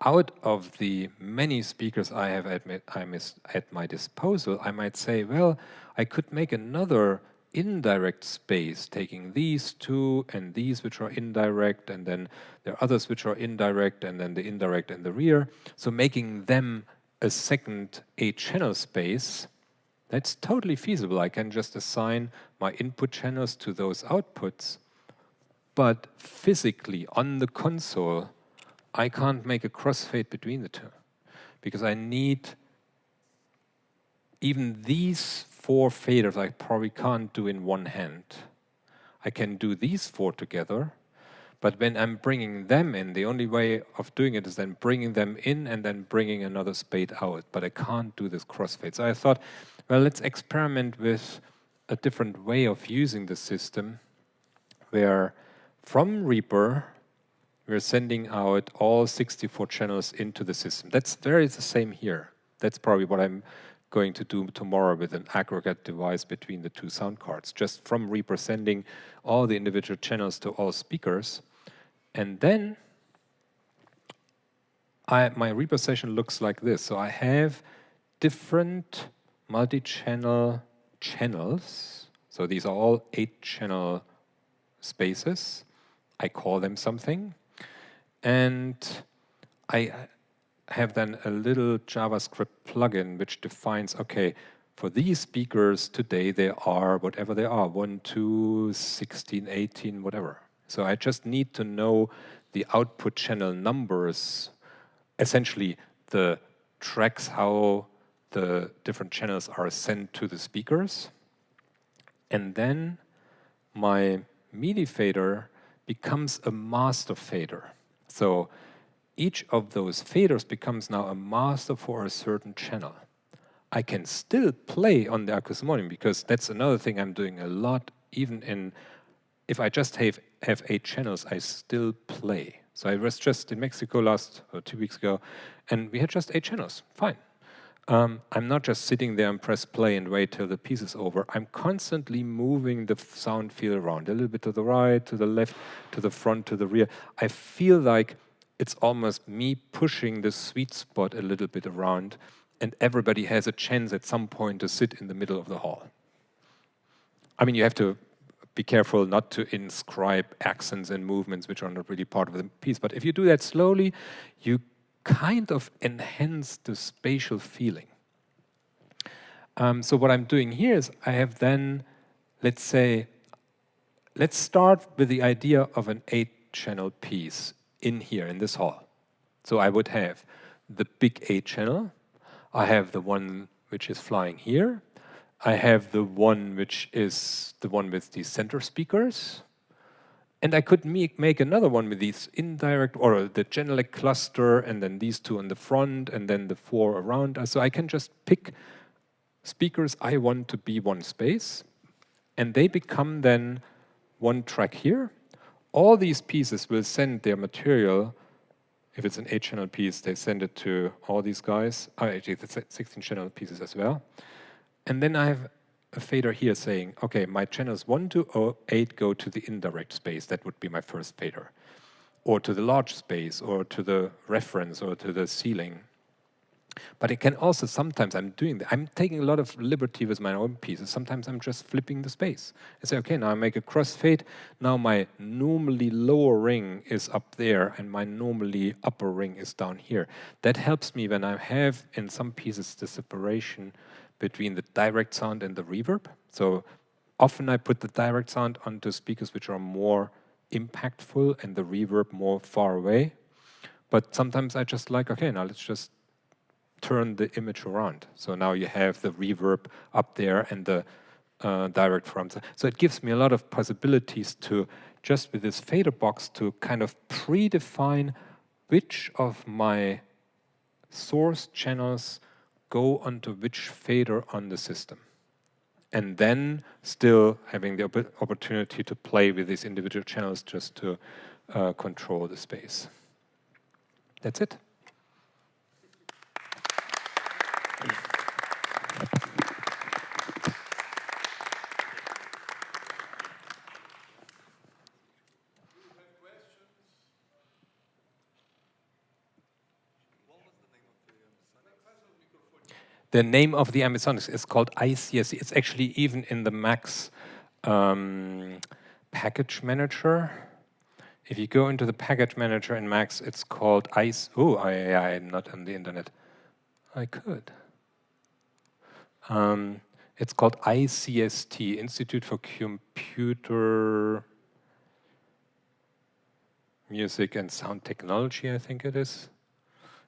out of the many speakers I have at my disposal, I might say, well, I could make another indirect space, taking these 2 and these which are indirect, and then there are others which are indirect, and then the indirect and the rear. So making them a second 8-channel space. That's totally feasible. I can just assign my input channels to those outputs. But physically, on the console, I can't make a crossfade between the 2. Because I need even these 4 faders I probably can't do in one hand. I can do these 4 together, but when I'm bringing them in, the only way of doing it is then bringing them in and then bringing another spade out, but I can't do this crossfade. So I thought, well, let's experiment with a different way of using the system, where from Reaper, we're sending out all 64 channels into the system. That's very the same here. That's probably what I'm going to do tomorrow with an aggregate device between the 2 sound cards. Just from Reaper sending all the individual channels to all speakers. And then my Reaper session looks like this. So I have different multi-channel channels. So these are all 8-channel spaces. I call them something. And I have then a little JavaScript plugin which defines, okay, for these speakers today, they are whatever they are, 1, 2, 16, 18, whatever. So I just need to know the output channel numbers, essentially the tracks, how the different channels are sent to the speakers. And then my MIDI fader becomes a master fader. So each of those faders becomes now a master for a certain channel. I can still play on the acoustic, because that's another thing I'm doing a lot, even in, if I just have 8 channels, I still play. So I was just in Mexico 2 weeks ago, and we had just 8 channels, fine. I'm not just sitting there and press play and wait till the piece is over. I'm constantly moving the sound field around, a little bit to the right, to the left, to the front, to the rear. I feel like it's almost me pushing the sweet spot a little bit around, and everybody has a chance at some point to sit in the middle of the hall. I mean, you have to be careful not to inscribe accents and movements which are not really part of the piece, but if you do that slowly, you kind of enhance the spatial feeling. So what I'm doing here is I have then, let's start with the idea of an 8-channel piece in here, in this hall. So I would have the big 8-channel, I have the one which is flying here, I have the one which is the one with these center speakers, and I could make another one with these indirect, or the Genelec cluster, and then these 2 on the front, and then the 4 around. So I can just pick speakers I want to be one space, and they become then one track here. All these pieces will send their material. If it's an 8-channel piece, they send it to all these guys. Actually, it's 16-channel pieces as well. And then I have a fader here saying, okay, my channels 1 to 8 go to the indirect space. That would be my first fader. Or to the large space, or to the reference, or to the ceiling. But it can also, sometimes I'm taking a lot of liberty with my own pieces. Sometimes I'm just flipping the space. I say, okay, now I make a crossfade. Now my normally lower ring is up there, and my normally upper ring is down here. That helps me when I have, in some pieces, the separation between the direct sound and the reverb. So often I put the direct sound onto speakers which are more impactful and the reverb more far away. But sometimes I just like, okay, now let's just turn the image around. So now you have the reverb up there and the direct front. So it gives me a lot of possibilities to, just with this fader box, to kind of predefine which of my source channels go onto which fader on the system. And then still having the opportunity to play with these individual channels just to control the space. That's it. The name of the ambisonics is called ICSC. It's actually even in the Max package manager. If you go into the package manager in Max, it's called ICE. Oh, I'm not on the internet. I could. It's called ICST, Institute for Computer Music and Sound Technology, I think it is.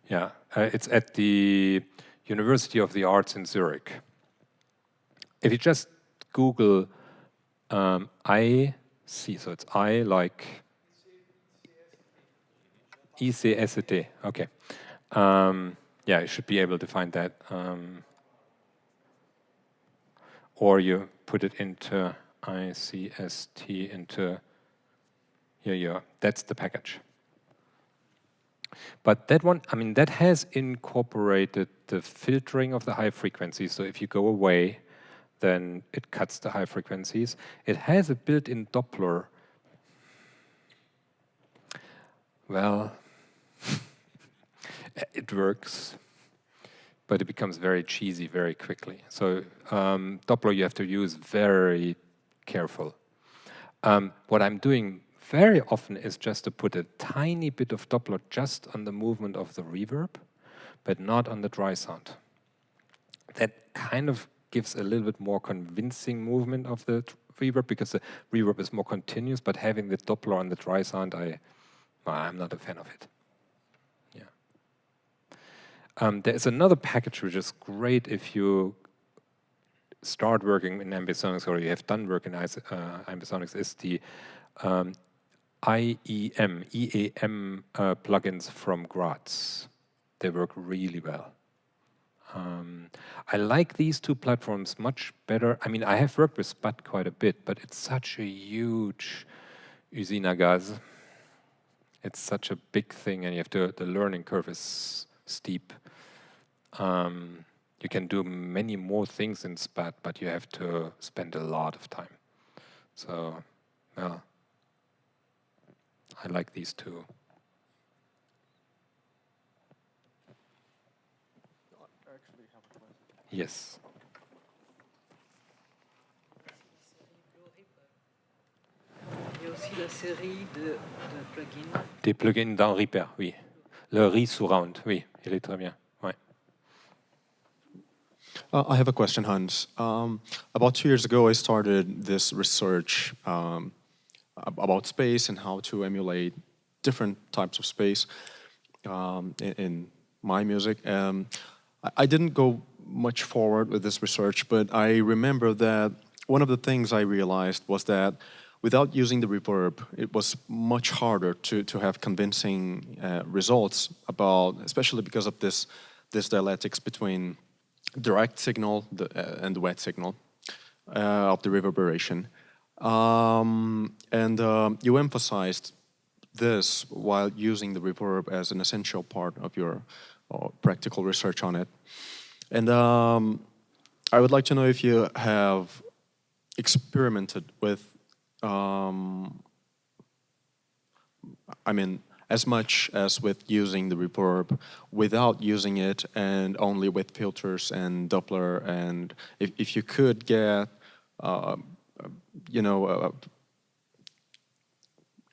Yeah, it's at the University of the Arts in Zurich. if you just Google IC, so it's I like ICST, okay. Yeah, you should be able to find that. Or you put it into ICST into, here, that's the package. But that one, I mean, that has incorporated the filtering of the high frequencies. So if you go away, then it cuts the high frequencies. It has a built-in Doppler. Well, it works, but it becomes very cheesy very quickly. So Doppler you have to use very careful. What I'm doing very often is just to put a tiny bit of Doppler just on the movement of the reverb, but not on the dry sound. That kind of gives a little bit more convincing movement of the reverb because the reverb is more continuous, but having the Doppler on the dry sound, I'm not a fan of it. Yeah. There's another package which is great if you start working in ambisonics or you have done work in ambisonics, is the EAM plugins from Graz. They work really well. I like these two platforms much better. I mean, I have worked with SPAT quite a bit, but it's such a huge usine à gaz. It's such a big thing, and you have to, the learning curve is steep. You can do many more things in SPAT, but you have to spend a lot of time. So, well, I like these two. Yes. Il y a aussi la série de plugins. Des plugins dans Reaper, oui. Le Re-Surround, oui, il est très bien. Ouais. I have a question, Hans. About 2 years ago, I started this research about space and how to emulate different types of space in my music. I didn't go much forward with this research, but I remember that one of the things I realized was that without using the reverb, it was much harder to have convincing results about, especially because of this dialectics between direct signal and the wet signal of the reverberation. You emphasized this while using the reverb as an essential part of your practical research on it. And I would like to know if you have experimented with, I mean, as much as with using the reverb, without using it, and only with filters and Doppler, and if you could get, you know, a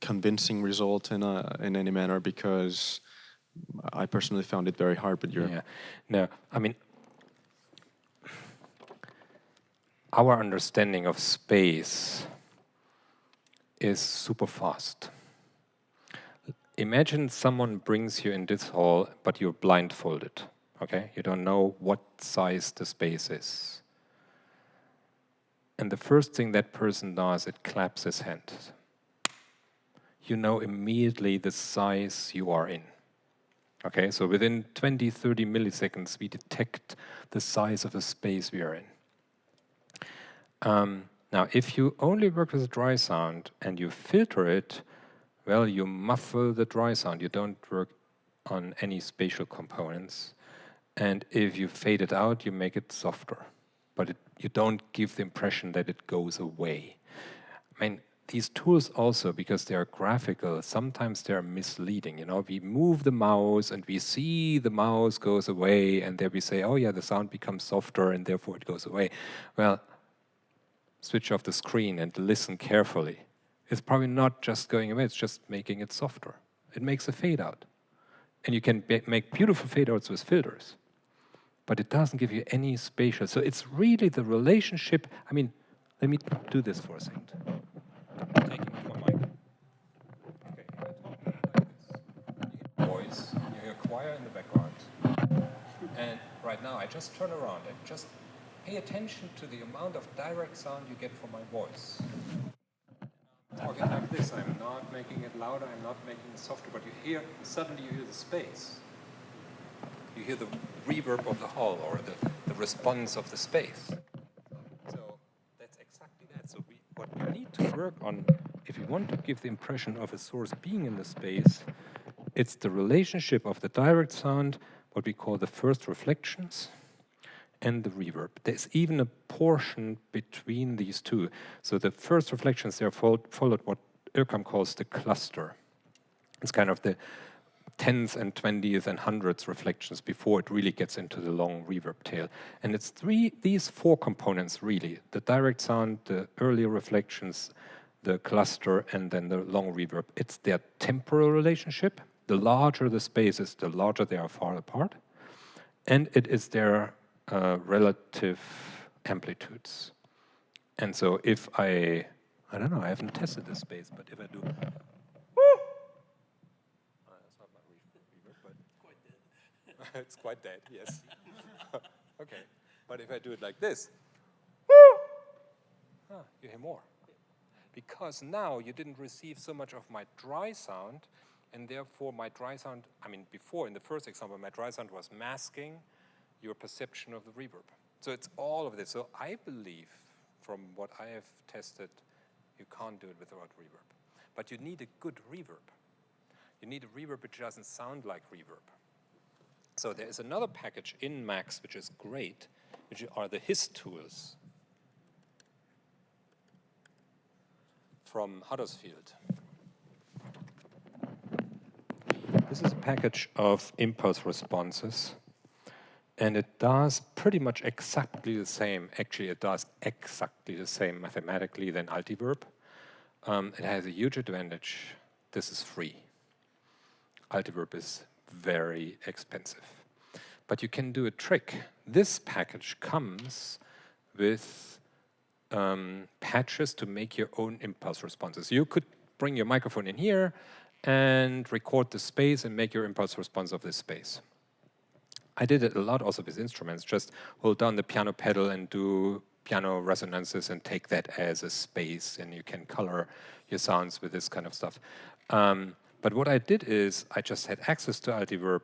convincing result in any manner, because I personally found it very hard. But you're no, I mean, our understanding of space is super fast. Imagine someone brings you in this hall, but you're blindfolded, okay? You don't know what size the space is. And the first thing that person does, it claps his hand. You know immediately the size you are in. Okay, so within 20, 30 milliseconds, we detect the size of the space we are in. Now, if you only work with a dry sound and you filter it, well, you muffle the dry sound. You don't work on any spatial components. And if you fade it out, you make it softer. But you don't give the impression that it goes away. I mean, these tools also, because they are graphical, sometimes they are misleading. You know, we move the mouse and we see the mouse goes away, and then we say, oh yeah, the sound becomes softer and therefore it goes away. Well, switch off the screen and listen carefully. It's probably not just going away, it's just making it softer. It makes a fade out. And you can make beautiful fade outs with filters, but it doesn't give you any spatial. So it's really the relationship. I mean, let me do this for a second. I'm taking my mic. Okay, if I talk like this, you hear voice, you hear choir in the background. And right now, I just turn around and just pay attention to the amount of direct sound you get from my voice. I'm talking like this, I'm not making it louder, I'm not making it softer, but suddenly you hear the space. You hear the reverb of the hall or the response of the space. So that's exactly that. So what we need to work on, if you want to give the impression of a source being in the space, it's the relationship of the direct sound, what we call the first reflections, and the reverb. There's even a portion between these two. So the first reflections, they're followed what Irkam calls the cluster. It's kind of the tens and 20th and hundreds reflections before it really gets into the long reverb tail. And it's these four components really, the direct sound, the earlier reflections, the cluster, and then the long reverb. It's their temporal relationship. The larger the spaces, the larger they are far apart. And it is their relative amplitudes. And so if I don't know, I haven't tested this space, but if I do, that's not my reverb, but it's quite dead. It's quite dead, yes. Okay, but if I do it like this, you hear more. Because now you didn't receive so much of my dry sound, and therefore my dry sound, before in the first example, my dry sound was masking your perception of the reverb. So it's all of this. So I believe, from what I have tested, you can't do it without reverb. But you need a good reverb. You need a reverb which doesn't sound like reverb. So there is another package in Max which is great, which are the Hiss tools from Huddersfield. This is a package of impulse responses. And it does pretty much exactly the same. Actually, it does exactly the same mathematically than Altiverb. It has a huge advantage. This is free. Altiverb is very expensive. But you can do a trick. This package comes with patches to make your own impulse responses. You could bring your microphone in here and record the space and make your impulse response of this space. I did it a lot also with instruments, just hold down the piano pedal and do piano resonances and take that as a space, and you can color your sounds with this kind of stuff. But what I did is I just had access to Altiverb,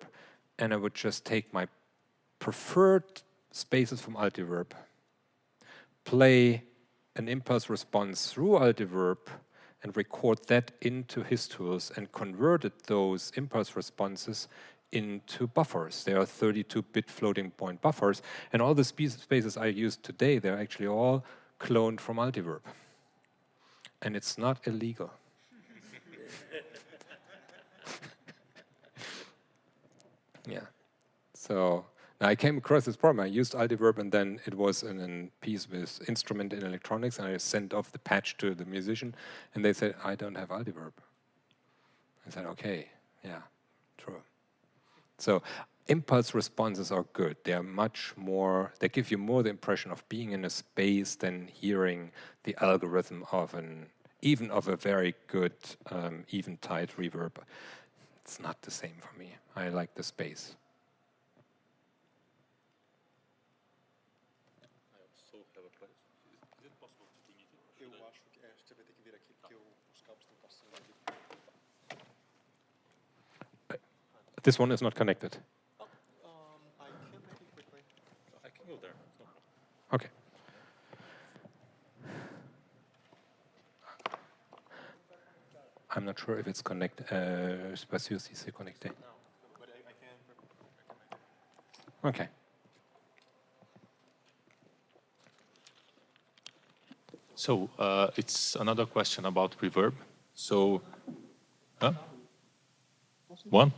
and I would just take my preferred spaces from Altiverb, play an impulse response through Altiverb, and record that into Hiss tools, and converted those impulse responses into buffers. They are 32-bit floating point buffers, and all the spaces I used today, they're actually all cloned from Altiverb. And it's not illegal. Yeah. So now I came across this problem. I used Altiverb, and then it was in a piece with instrument and electronics, and I sent off the patch to the musician, and they said, I don't have Altiverb. I said, okay, yeah, true. So impulse responses are good. They are much more, they give you more the impression of being in a space than hearing the algorithm of even of a very good Eventide reverb. It's not the same for me. I like the space. I also have a question. Is it possible to bring it in? Eu acho que você vai ter que vir aqui porque os cabos estão passando ali. This one is not connected. I can make it quickly. I can go there. It's no problem. Okay. I'm not sure if it's connected. Je suis pas sûr si c'est connecté. No, but I can make it. Okay. So it's another question about reverb. So, one?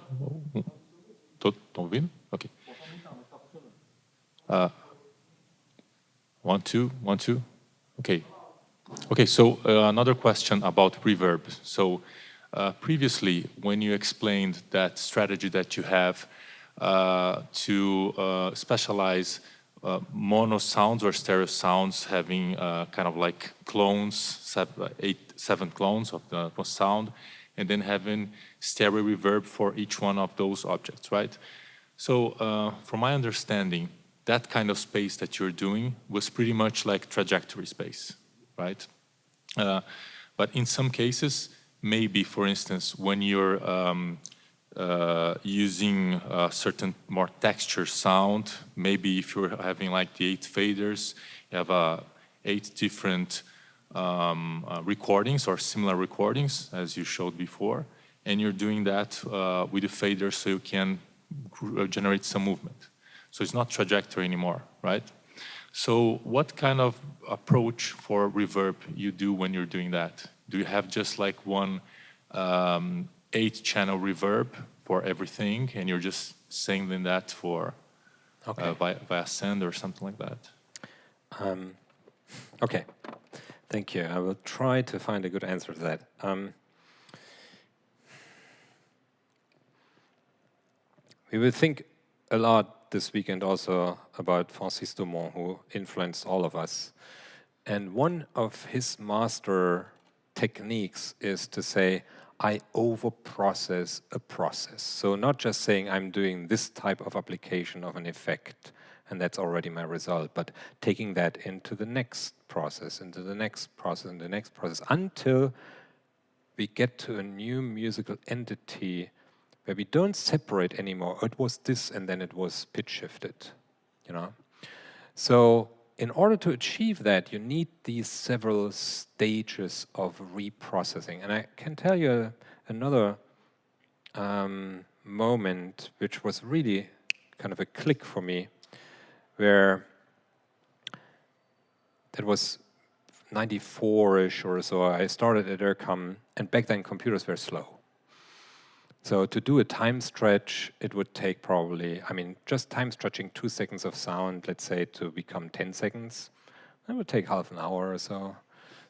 Estão ouvindo? Okay. 1, 2, 1, 2. Okay. Okay, so another question about reverb. So previously, when you explained that strategy that you have to specialize mono sounds or stereo sounds, having kind of like clones, 7 clones of the sound, and then having stereo reverb for each one of those objects, right? So from my understanding, that kind of space that you're doing was pretty much like trajectory space, right? But in some cases, maybe, for instance, when you're using a certain more texture sound, maybe if you're having like the 8 faders, you have 8 different recordings or similar recordings, as you showed before, and you're doing that with the fader so you can generate some movement. So it's not trajectory anymore, right? So what kind of approach for reverb you do when you're doing that? Do you have just like one 8-channel reverb for everything, and you're just sending that for via send or something like that? Okay, thank you. I will try to find a good answer to that. We will think a lot this weekend also about Francis Dumont, who influenced all of us. And one of his master techniques is to say, I over-process a process. So not just saying I'm doing this type of application of an effect, and that's already my result, but taking that into the next process, into the next process, and the next process, until we get to a new musical entity where we don't separate anymore. It was this, and then it was pitch shifted, you know? So in order to achieve that, you need these several stages of reprocessing. And I can tell you another moment which was really kind of a click for me, where that was 94-ish or so. I started at ERCAM, and back then computers were slow. So to do a time stretch, it would take probably, I mean, just time stretching 2 seconds of sound, let's say, to become 10 seconds, that would take half an hour or so.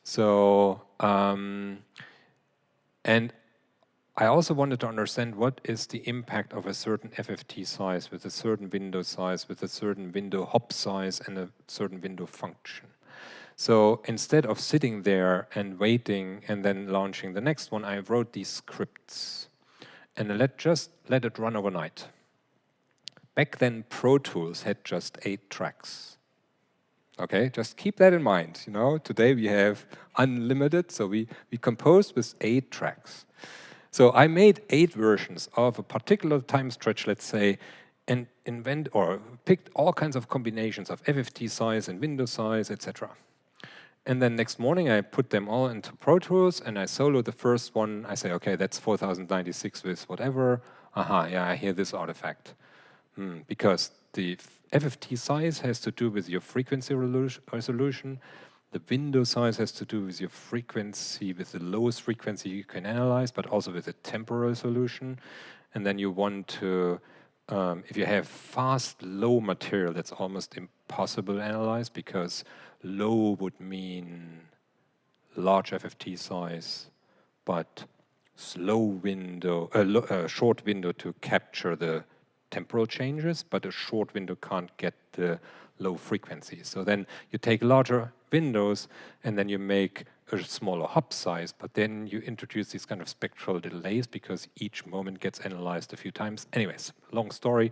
So, and I also wanted to understand what is the impact of a certain FFT size with a certain window size, with a certain window hop size and a certain window function. So instead of sitting there and waiting and then launching the next one, I wrote these scripts. And just let it run overnight. Back then, Pro Tools had just 8 tracks. Okay, just keep that in mind. You know, today we have unlimited, so we composed with 8 tracks. So I made 8 versions of a particular time stretch, let's say, and picked all kinds of combinations of FFT size and window size, etc. And then next morning, I put them all into Pro Tools, and I solo the first one. I say, okay, that's 4096 with whatever. Yeah, I hear this artifact. Because the FFT size has to do with your frequency resolution. The window size has to do with your frequency, with the lowest frequency you can analyze, but also with the temporal resolution. And then you want to, if you have fast, low material, that's almost impossible to analyze, because low would mean large FFT size, but slow window, short window to capture the temporal changes, but a short window can't get the low frequency. So then you take larger windows and then you make a smaller hop size, but then you introduce these kind of spectral delays because each moment gets analyzed a few times. Anyways, long story.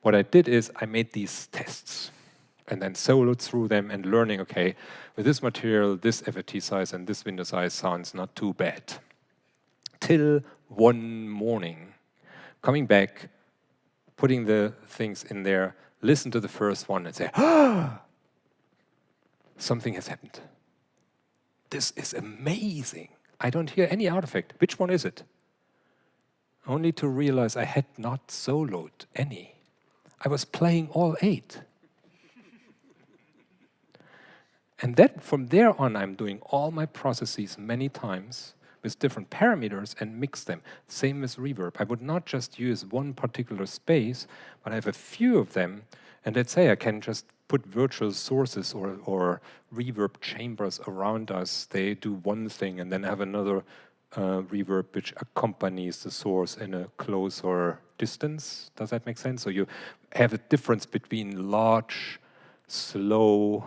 What I did is I made these tests and then soloed through them and learning, okay, with this material, this FFT size and this window size sounds not too bad. Till one morning, coming back, putting the things in there, listen to the first one and say, something has happened. This is amazing. I don't hear any artifact. Which one is it? Only to realize I had not soloed any. I was playing all 8. And then from there on, I'm doing all my processes many times with different parameters and mix them. Same with reverb. I would not just use one particular space, but I have a few of them. And let's say I can just put virtual sources or reverb chambers around us. They do one thing, and then have another reverb which accompanies the source in a closer distance. Does that make sense? So you have a difference between large, slow,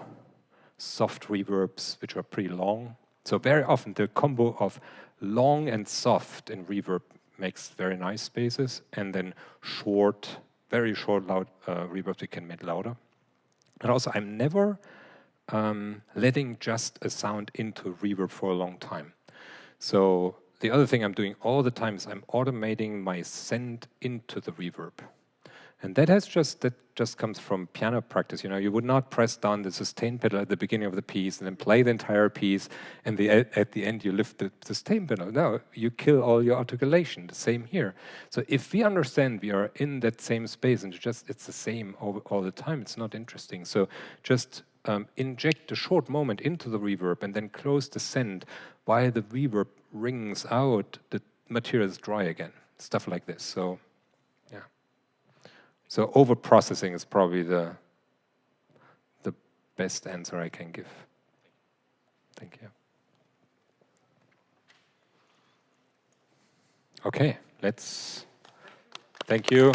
soft reverbs, which are pretty long. So very often the combo of long and soft in reverb makes very nice spaces, and then short, very short, loud reverbs we can make louder. And also, I'm never letting just a sound into reverb for a long time. So the other thing I'm doing all the time is I'm automating my send into the reverb. And that just comes from piano practice. You know, you would not press down the sustain pedal at the beginning of the piece and then play the entire piece, and at the end you lift the sustain pedal. No, you kill all your articulation. The same here. So if we understand we are in that same space and it's the same all the time, it's not interesting. So just inject a short moment into the reverb and then close the send while the reverb rings out, the material is dry again. Stuff like this. So. So over-processing is probably the best answer I can give. Thank you. Okay, thank you.